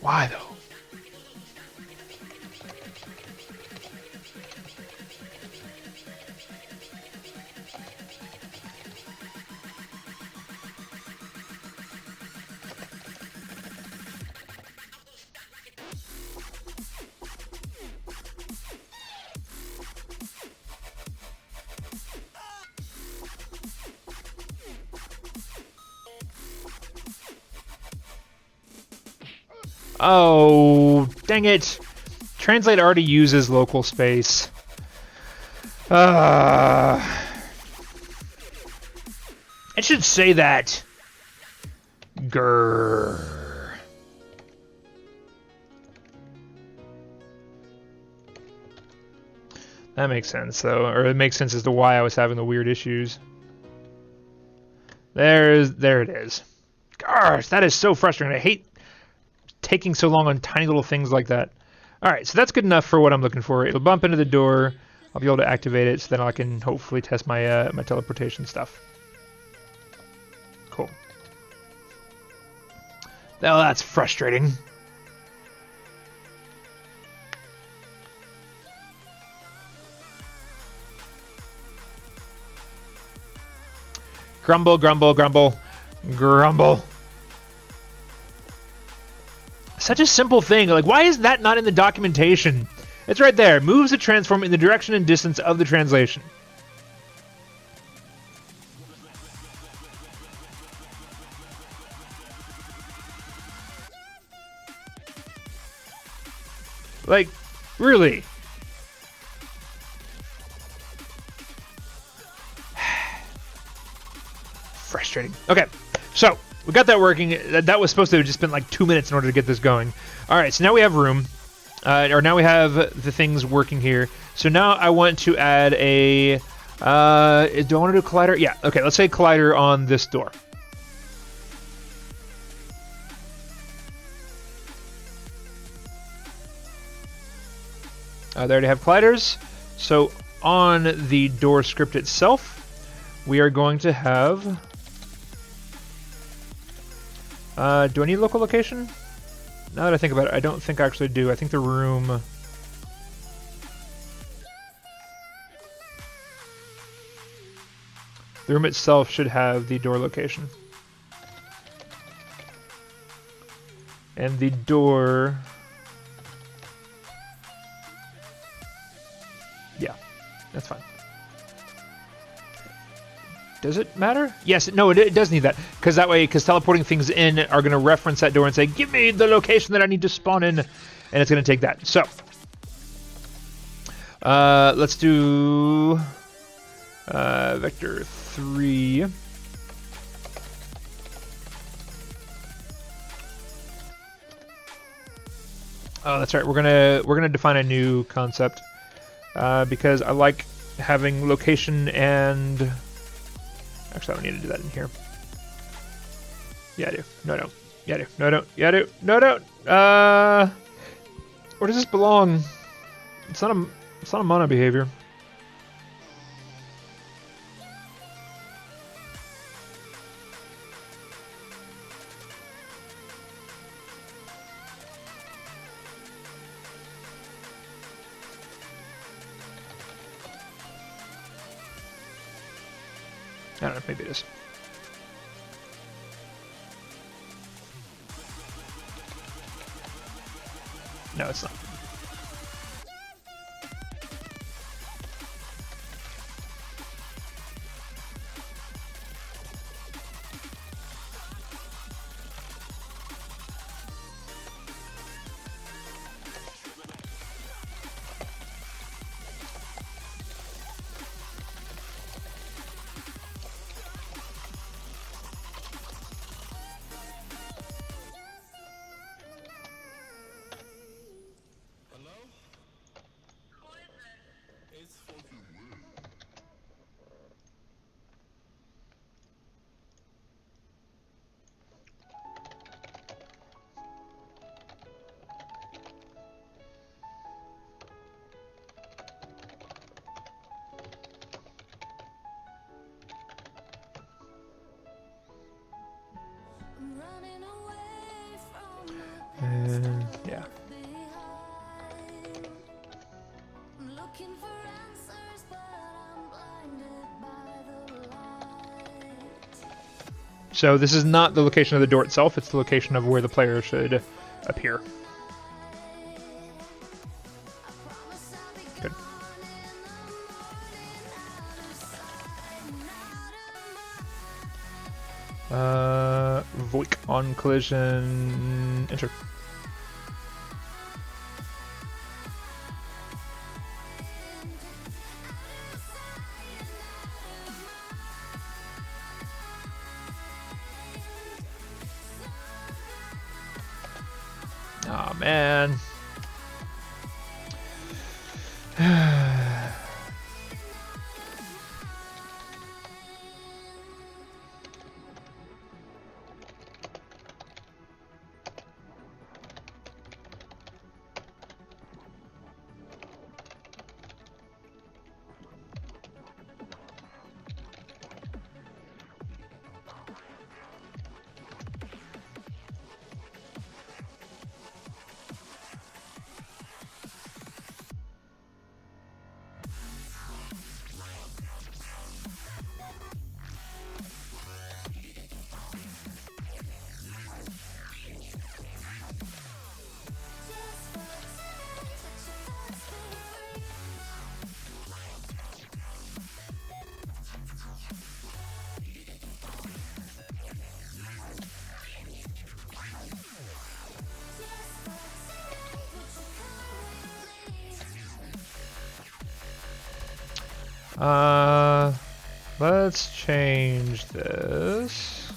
Why though? Oh, dang it. Translate already uses local space. It should say that. Grrr. That makes sense, though. Or it makes sense as to why I was having the weird issues. There it is. Gosh, that is so frustrating. I hate taking so long on tiny little things like that. Alright, so that's good enough for what I'm looking for. It'll bump into the door. I'll be able to activate it, so then I can hopefully test my my teleportation stuff. Cool. Well, that's frustrating. Grumble, grumble, grumble, grumble. Such a simple thing. Like, why is that not in the documentation? It's right there. Moves the transform in the direction and distance of the translation. Like, really? Frustrating. Okay, so we got that working. That was supposed to have just been like 2 minutes in order to get this going. All right, so now we have room, or now we have the things working here. So now I want to add a. Do I want to do a collider? Yeah. Okay. Let's say collider on this door. They already have colliders. So on the door script itself, we are going to have. Do I need local location? Now that I think about it, I don't think I actually do. I think the room. The room itself should have the door location. And the door. Yeah, that's fine. Does it matter? Yes, no, it does need that. Because that way, because teleporting things in are going to reference that door and say, give me the location that I need to spawn in. And it's going to take that. So, let's do vector 3. Oh, that's right. We're gonna define a new concept because I like having location and. Actually, I don't need to do that in here. Yeah, I do. No, I don't. Yeah, I do. No, I don't. Yeah, I do. No, I don't. Where does this belong? It's not a mono behavior. I don't know, maybe it is. No, it's not. Yeah. So this is not the location of the door itself, it's the location of where the player should appear. Good. Voik on collision, enter. Oh man. Let's change this.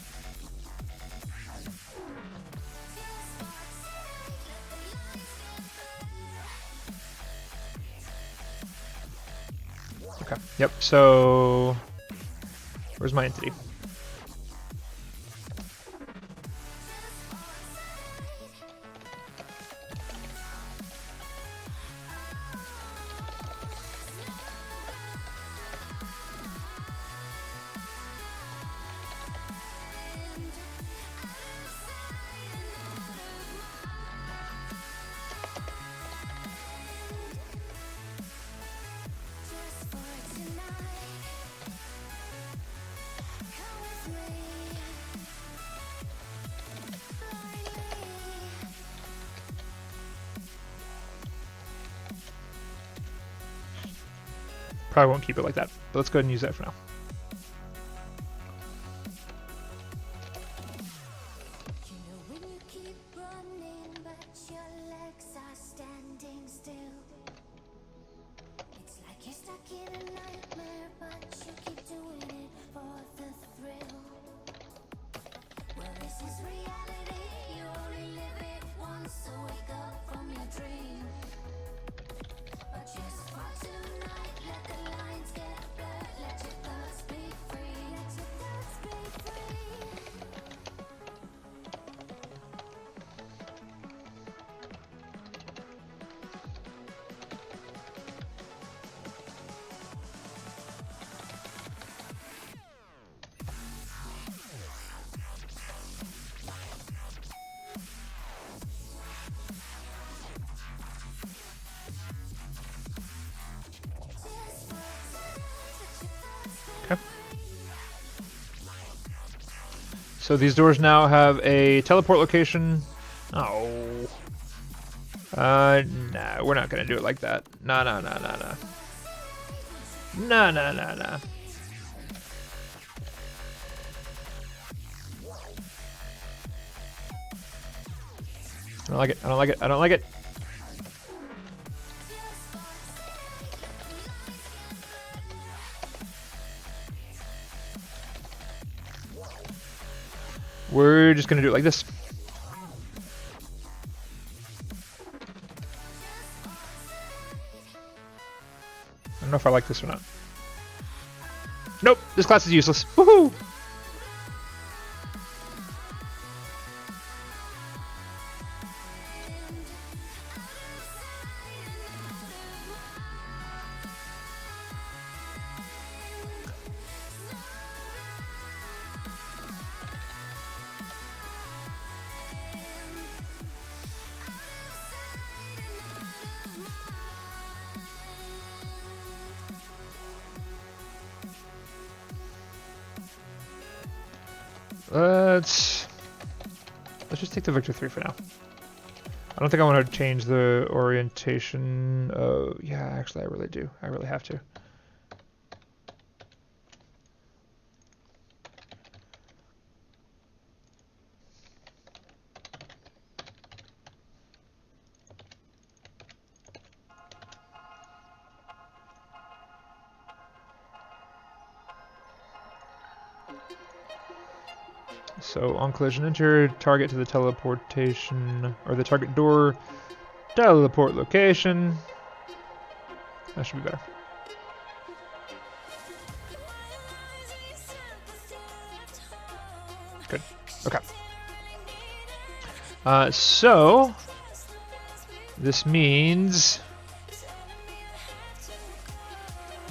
Okay, yep, so where's my entity? Probably won't keep it like that, but let's go ahead and use that for now. So these doors now have a teleport location. Oh. Nah, we're not gonna do it like that. Nah. Nah. I don't like it. I don't like it. I don't like it. We're just gonna do it like this. I don't know if I like this or not. Nope, this class is useless. Woohoo! Let's just take the Victor 3 for now. I don't think I want to change the orientation. Yeah, actually I really do. I really have to. So on collision enter, target to the teleportation, or the target door, teleport location. That should be better. Good. Okay. So this means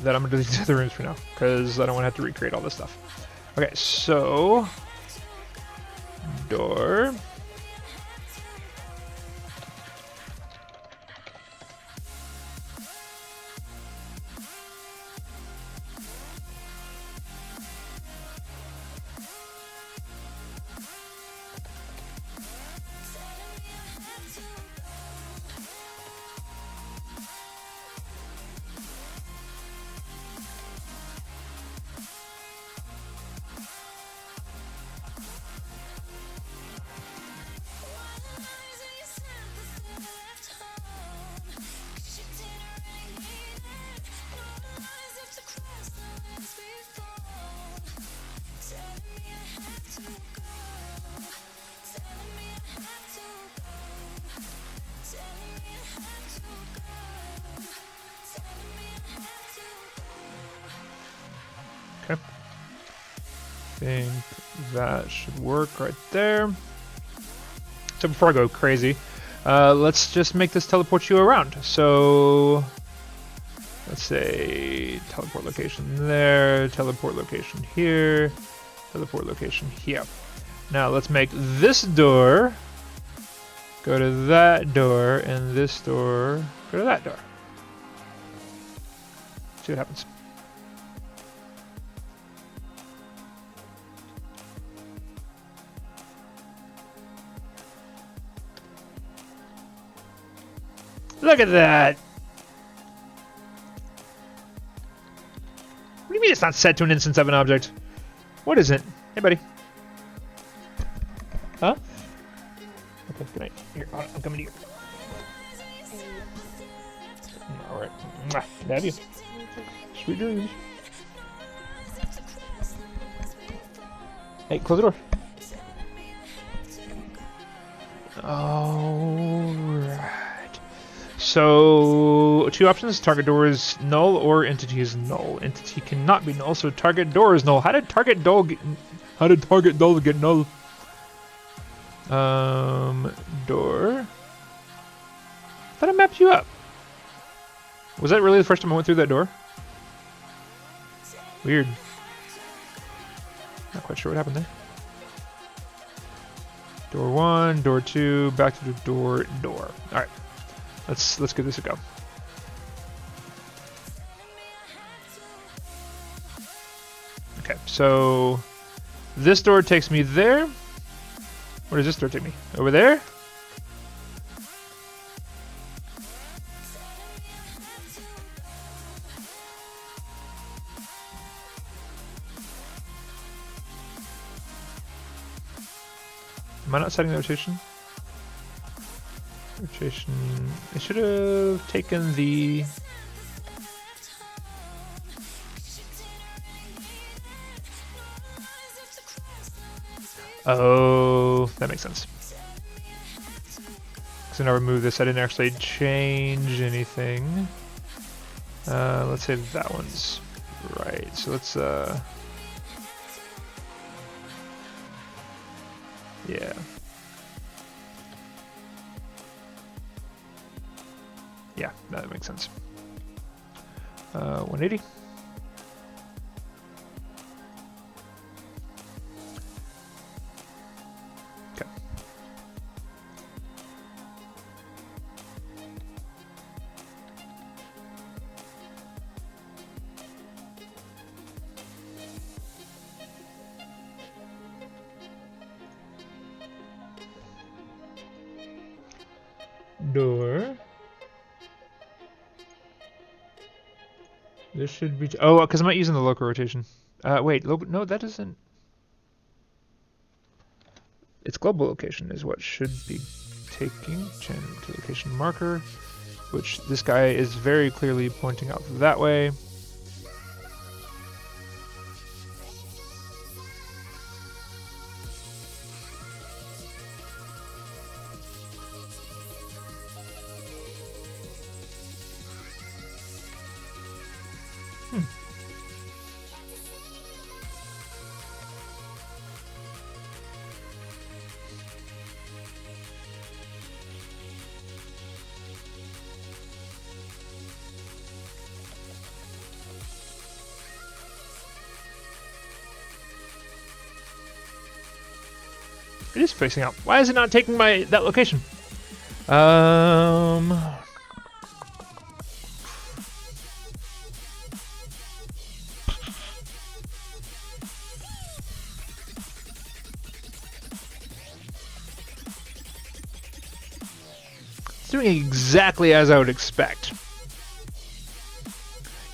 that I'm gonna delete the other rooms for now, because I don't want to have to recreate all this stuff. Okay, so door. Okay. Think that should work right there. So before I go crazy, let's just make this teleport you around. So let's say teleport location there, teleport location here, teleport location here. Now let's make this door go to that door, and this door go to that door. See what happens. Look at that! What do you mean it's not set to an instance of an object? What is it? Hey, buddy. Huh? Okay, good night. Here, I'm coming to you. Alright. Good to have you. Sweet dreams. Hey, close the door. Alright. So, two options. Target door is null or entity is null. Entity cannot be null, so target door is null. How did target door get null? Door. I thought I mapped you up. Was that really the first time I went through that door? Weird. Not quite sure what happened there. Door 1, door 2, back to the door. Alright. Let's give this a go. Okay, so This door takes me there. Where does this door take me? Over there? Am I not setting the rotation? Rotation. I should have taken the. Oh, that makes sense. So now remove this. I didn't actually change anything. Let's say that one's right. So let's yeah. Yeah, that makes sense. 180. Okay. Door. This should be. Oh, because I'm not using the local rotation. Wait, no, that isn't. Its global location is what should be taking. Change to location marker, which this guy is very clearly pointing out that way. It is facing out. Why is it not taking that location? It's doing exactly as I would expect.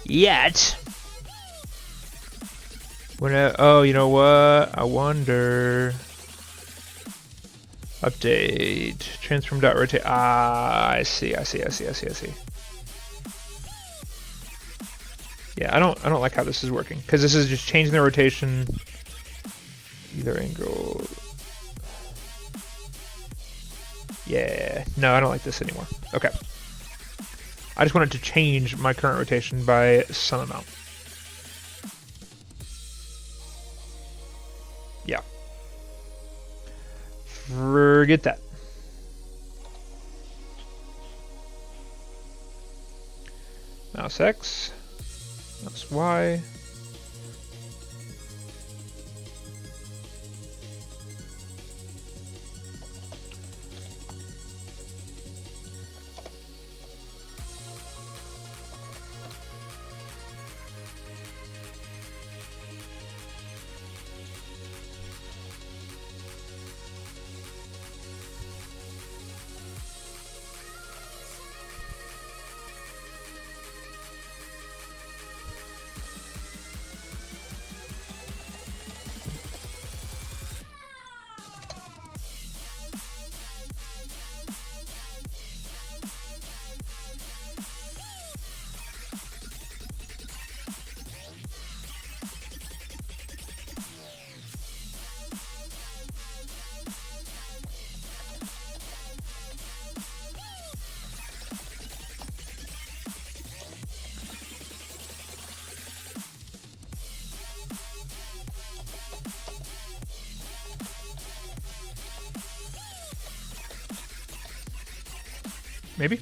Yet, oh, you know what? I wonder. Update transform.rotate. Ah, I see. Yeah, I don't like how this is working because this is just changing the rotation. Either angle. Yeah, no, I don't like this anymore. Okay. I just wanted to change my current rotation by some amount. Yeah. Forget that. Mouse X, mouse Y. Maybe?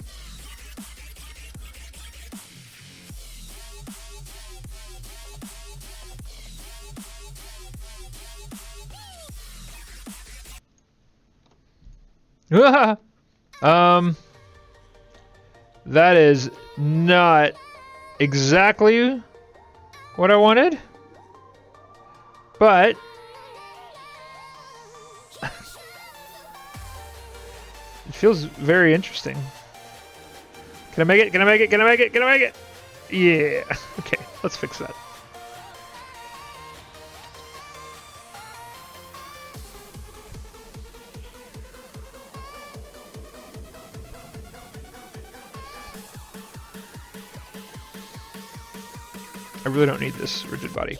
That is not exactly what I wanted, but feels very interesting. Can I make it? Can I make it? Can I make it? Can I make it? Yeah. Okay, let's fix that. I really don't need this rigid body.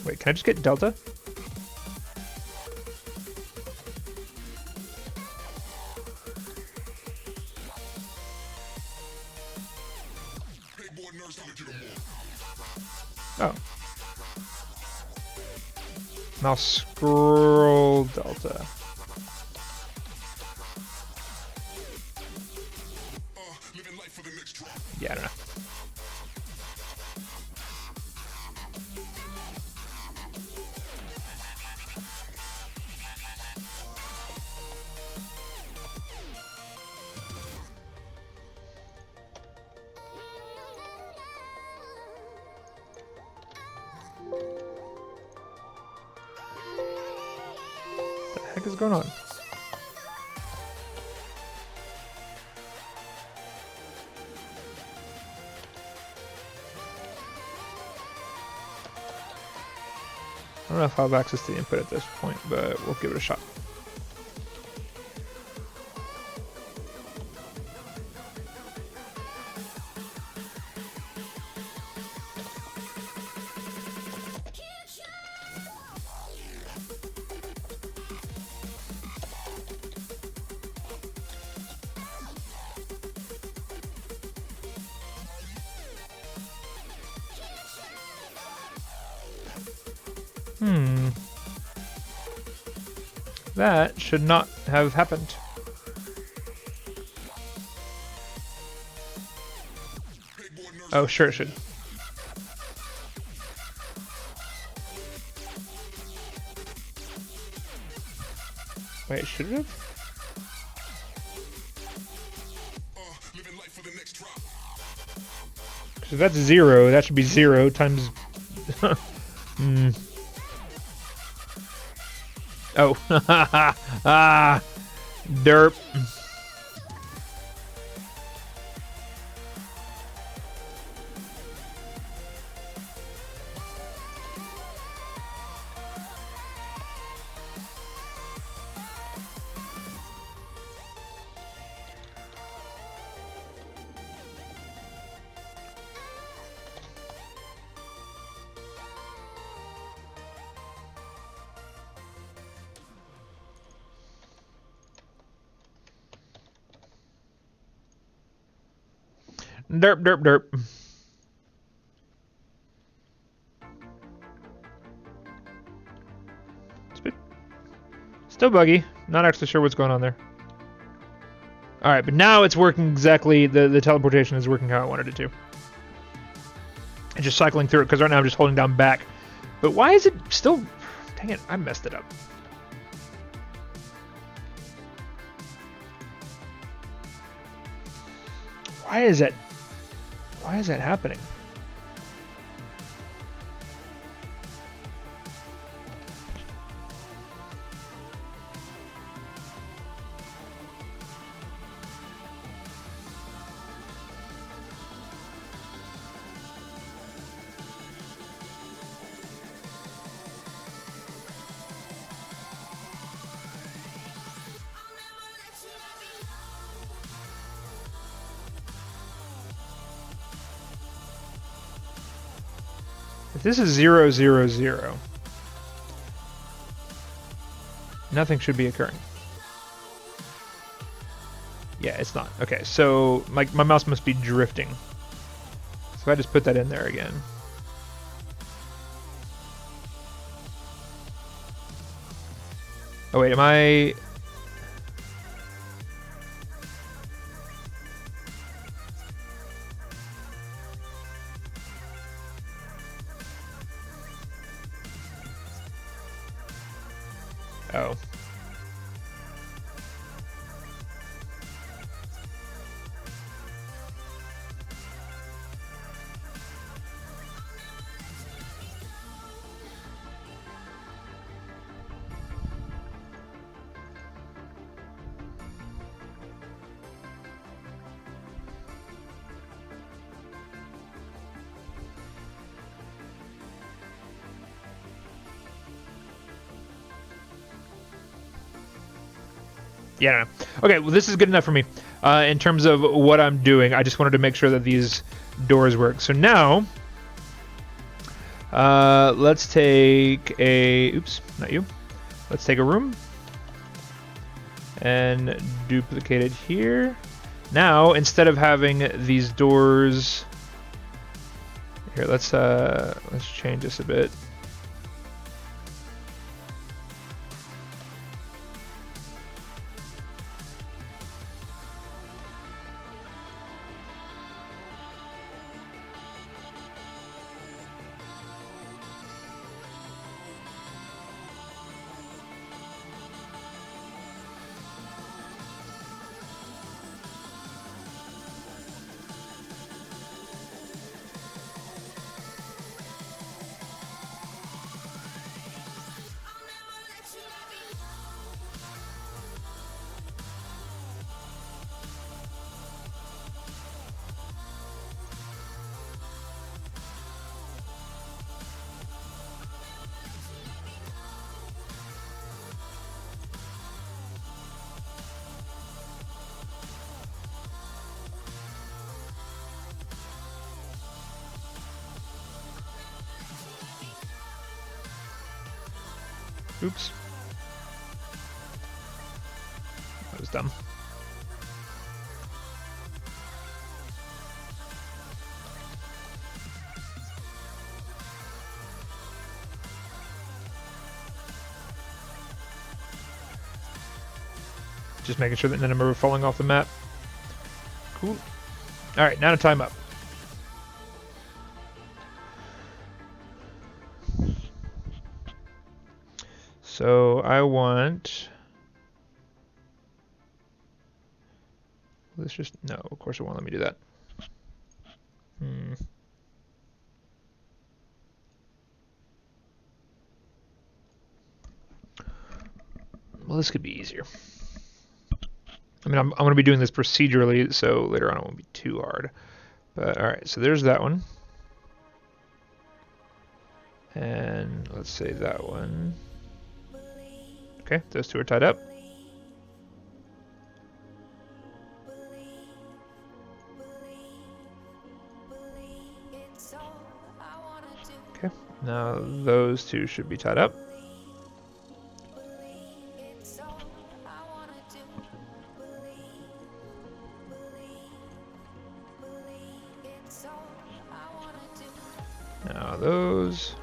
Wait, can I just get delta? Oh. Now scroll delta. Yeah, I don't know. What the heck is going on? I don't know if I have access to the input at this point, but we'll give it a shot. That should not have happened. Oh, sure it should. Wait, should it have? Because if that's 0, that should be 0 times... Oh, derp. Derp, derp, derp. Still buggy. Not actually sure what's going on there. Alright, but now it's working exactly, the teleportation is working how I wanted it to. And just cycling through it, because right now I'm just holding down back. But why is it still... Dang it, I messed it up. Why is that happening? If this is 0, 0, 0, nothing should be occurring. Yeah, it's not. Okay, so my mouse must be drifting. So if I just put that in there again. Oh wait, am I... Oh. Yeah. No. Okay. Well, this is good enough for me. In terms of what I'm doing, I just wanted to make sure that these doors work. So now, let's take a. Oops, not you. Let's take a room and duplicate it here. Now, instead of having these doors, here, let's change this a bit. Oops. That was dumb. Just making sure that none of them are falling off the map. Cool. Alright, now to time up. So I want... Let's just... No, of course it won't let me do that. Well, this could be easier. I mean, I'm going to be doing this procedurally, so later on it won't be too hard. But alright, so there's that one. And let's say that one. Okay, those two are tied up. Okay, now those two should be tied up. Now those.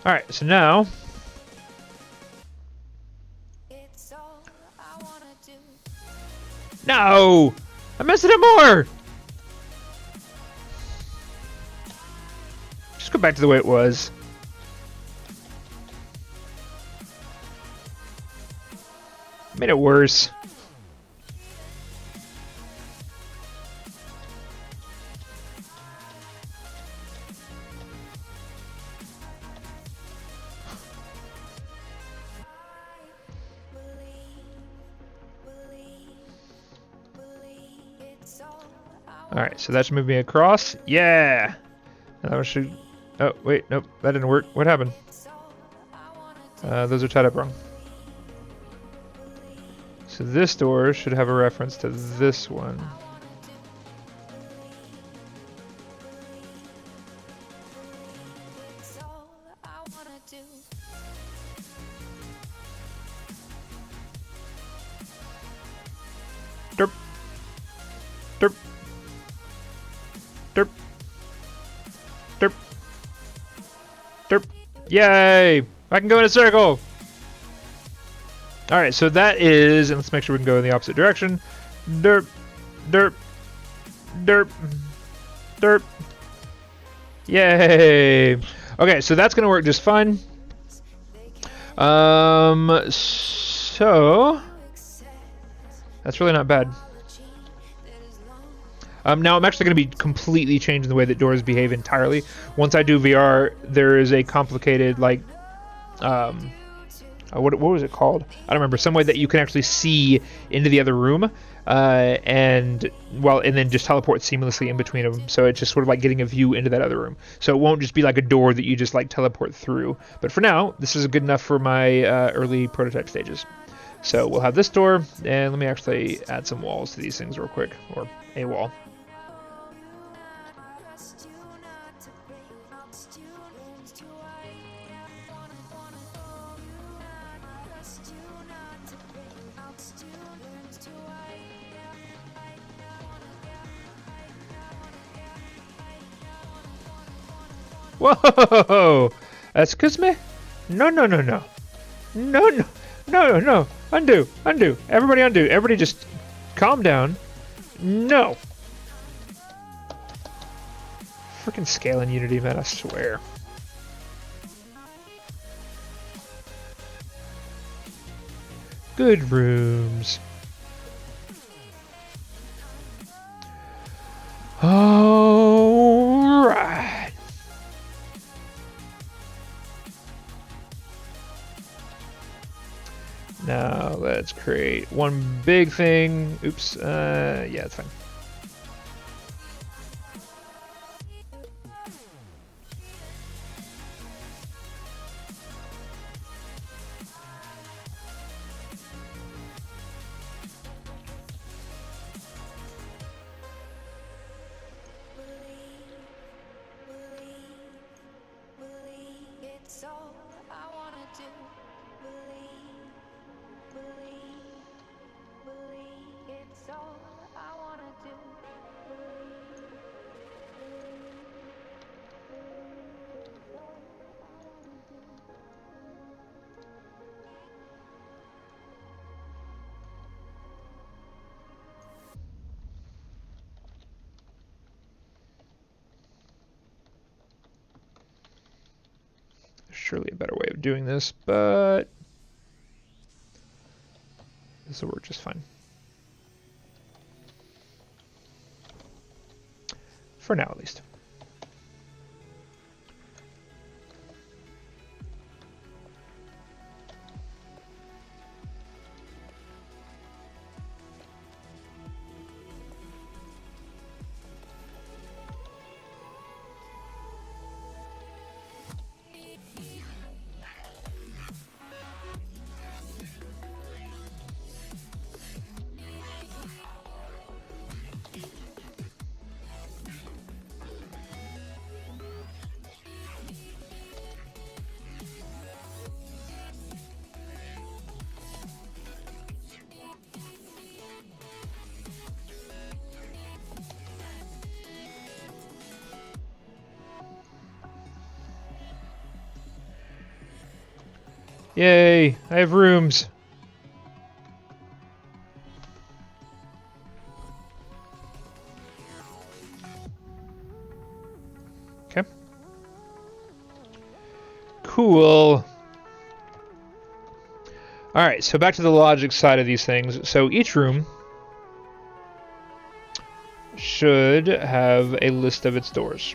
All right, so now no, I messed it up more. Just go back to the way it was. Made it worse. Alright, so that should move me across. Yeah! Now that one should... Oh, wait, nope, that didn't work. What happened? Those are tied up wrong. So this door should have a reference to this one. Derp. Derp. Derp. Derp. Derp. Yay! I can go in a circle! Alright, so that is... And let's make sure we can go in the opposite direction. Derp. Derp. Derp. Derp. Yay! Okay, so that's going to work just fine. So... That's really not bad. Now I'm actually going to be completely changing the way that doors behave entirely. Once I do VR, there is a complicated what was it called? I don't remember. Some way that you can actually see into the other room, and then just teleport seamlessly in between them. So it's just sort of like getting a view into that other room. So it won't just be like a door that you just like teleport through. But for now, this is good enough for my early prototype stages. So we'll have this door, and let me actually add some walls to these things real quick, or a wall. Whoa! Excuse me? No, no, no, no. No, no, no, no. Undo, undo. Everybody undo. Everybody just calm down. No. Freaking scale in Unity, man, I swear. Good rooms. All right. Now let's create one big thing. Oops. Yeah, it's fine. Surely a better way of doing this, but this will work just fine. For now, at least. Yay, I have rooms. Okay. Cool. All right, so back to the logic side of these things. So each room should have a list of its doors.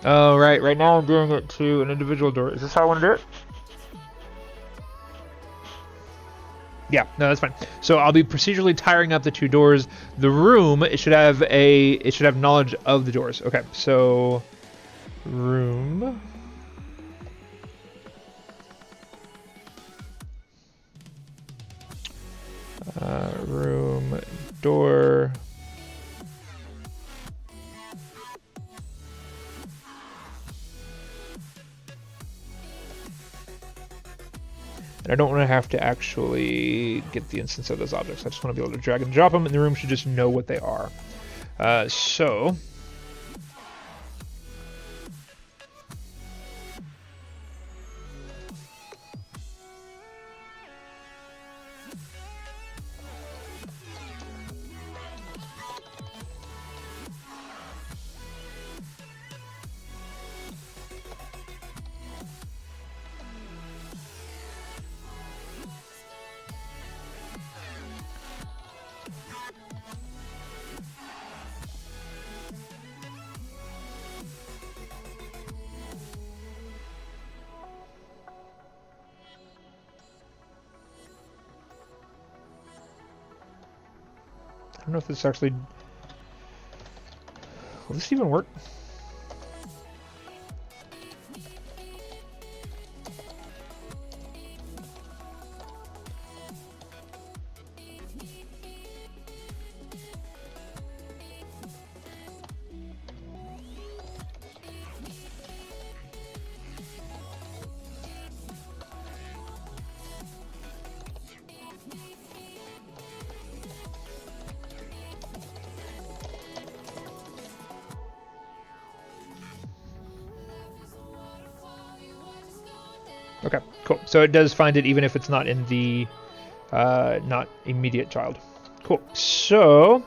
Oh, right. Right now I'm doing it to an individual door. Is this how I want to do it? Yeah, no, that's fine. So I'll be procedurally tiring up the two doors. The room, it should have knowledge of the doors. Okay, so room. Room door. And I don't want to have to actually get the instance of those objects. I just want to be able to drag and drop them, and the room should just know what they are. So don't know if this actually... Will this even work? Okay, cool. So it does find it even if it's not in the not immediate child. Cool. So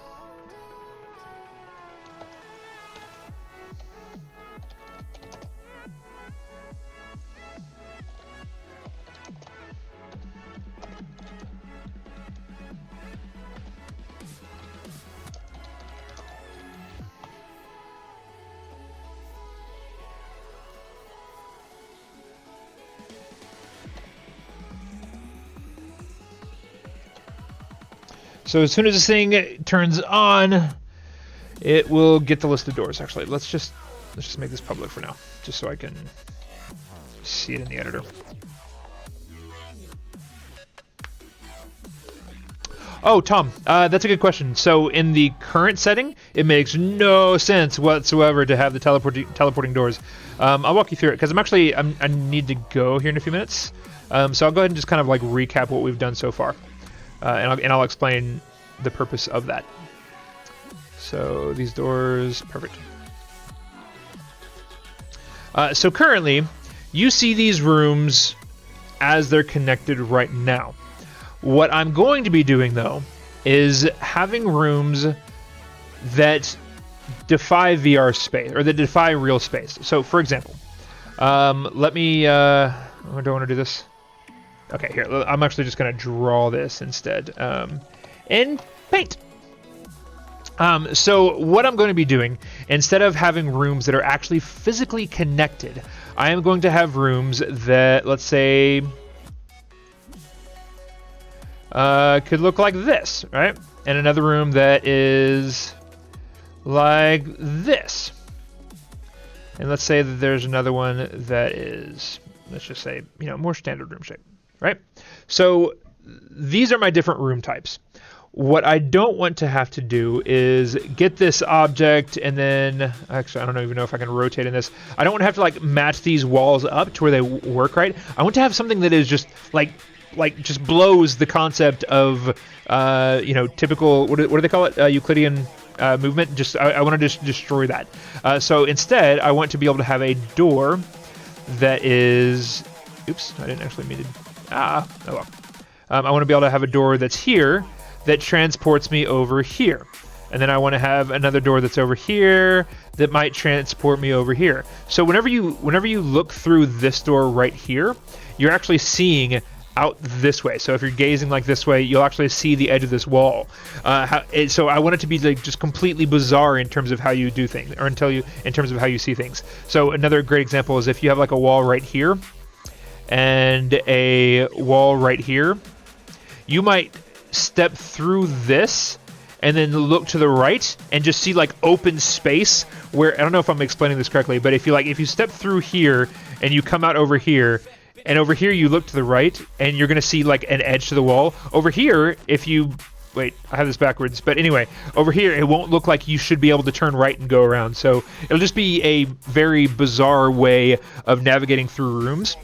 So as soon as this thing turns on, it will get the list of doors. Actually, let's just make this public for now, just so I can see it in the editor. Oh, Tom, that's a good question. So in the current setting, it makes no sense whatsoever to have the teleporting doors. I'll walk you through it because I need to go here in a few minutes. So I'll go ahead and just kind of like recap what we've done so far. And I'll explain the purpose of that. So these doors, perfect. So currently, you see these rooms as they're connected right now. What I'm going to be doing, though, is having rooms that defy VR space, or that defy real space. So, for example, let me... I don't want to do this. Okay, here, I'm actually just going to draw this instead in Paint. So what I'm going to be doing, instead of having rooms that are actually physically connected, I am going to have rooms that, let's say, could look like this, right? And another room that is like this. And let's say that there's another one that is, let's just say, more standard room shape. Right? So these are my different room types. What I don't want to have to do is get this object and then, actually, I don't even know if I can rotate in this. I don't want to have to like match these walls up to where they work right. I want to have something that is just like just blows the concept of, typical, what do they call it? Euclidean movement. Just, I want to just destroy that. So instead, I want to be able to have a door that is, oops, I didn't actually mean to. Oh well. I want to be able to have a door that's here that transports me over here. And then I want to have another door that's over here that might transport me over here. So whenever you look through this door right here, you're actually seeing out this way. So if you're gazing like this way, you'll actually see the edge of this wall. So I want it to be like just completely bizarre in terms of how you do things, or in terms of how you see things. So another great example is if you have like a wall right here, and a wall right here, you might step through this and then look to the right and just see like open space where, I don't know if I'm explaining this correctly, but if you step through here and you come out over here, and over here you look to the right and you're going to see like an edge to the wall. Over here, if you, wait, I have this backwards, but anyway, over here it won't look like you should be able to turn right and go around. So it'll just be a very bizarre way of navigating through rooms.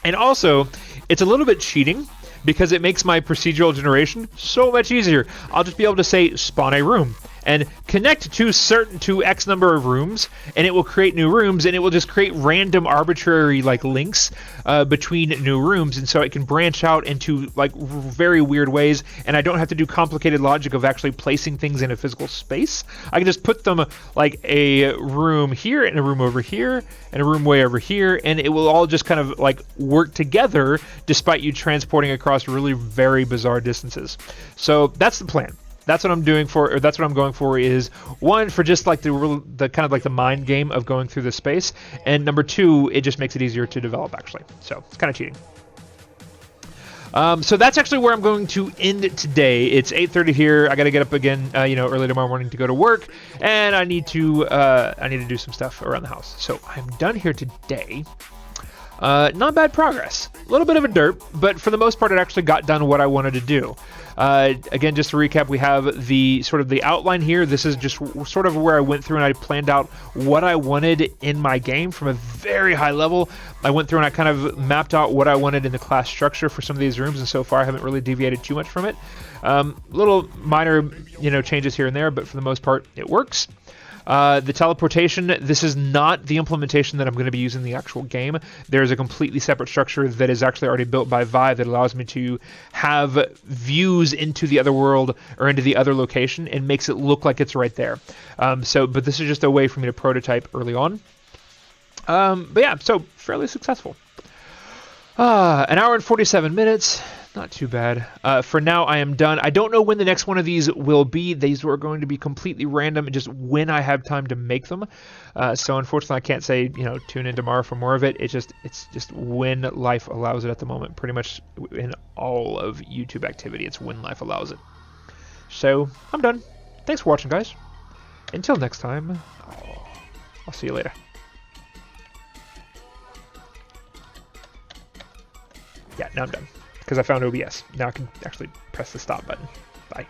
And also, it's a little bit cheating because it makes my procedural generation so much easier. I'll just be able to say spawn a room and connect to X number of rooms, and it will create new rooms, and it will just create random arbitrary like links between new rooms, and so it can branch out into like very weird ways, and I don't have to do complicated logic of actually placing things in a physical space. I can just put them like a room here and a room over here and a room way over here, and it will all just kind of like work together despite you transporting across really very bizarre distances. So that's the plan. That's what I'm doing for, or that's what I'm going for, is one, for just like the kind of like the mind game of going through the space, and number two, it just makes it easier to develop actually. So it's kind of cheating. So that's actually where I'm going to end it today. It's 8:30 here. I got to get up again, early tomorrow morning to go to work, and I need to do some stuff around the house. So I'm done here today. Not bad progress. A little bit of a derp, but for the most part, it actually got done what I wanted to do. Again, just to recap, we have the outline here. This is just sort of where I went through and I planned out what I wanted in my game from a very high level. I went through and I kind of mapped out what I wanted in the class structure for some of these rooms, and so far I haven't really deviated too much from it. Little minor, changes here and there, but for the most part, it works. The teleportation, this is not the implementation that I'm going to be using in the actual game. There's a completely separate structure that is actually already built by Vive that allows me to have views into the other world or into the other location and makes it look like it's right there. But this is just a way for me to prototype early on. But yeah, so fairly successful. An hour and 47 minutes. Not too bad. For now, I am done. I don't know when the next one of these will be. These were going to be completely random, just when I have time to make them. So unfortunately, I can't say, tune in tomorrow for more of it. It's just when life allows it at the moment. Pretty much in all of YouTube activity, it's when life allows it. So I'm done. Thanks for watching, guys. Until next time, I'll see you later. Yeah, now I'm done. Because I found OBS. Now I can actually press the stop button. Bye.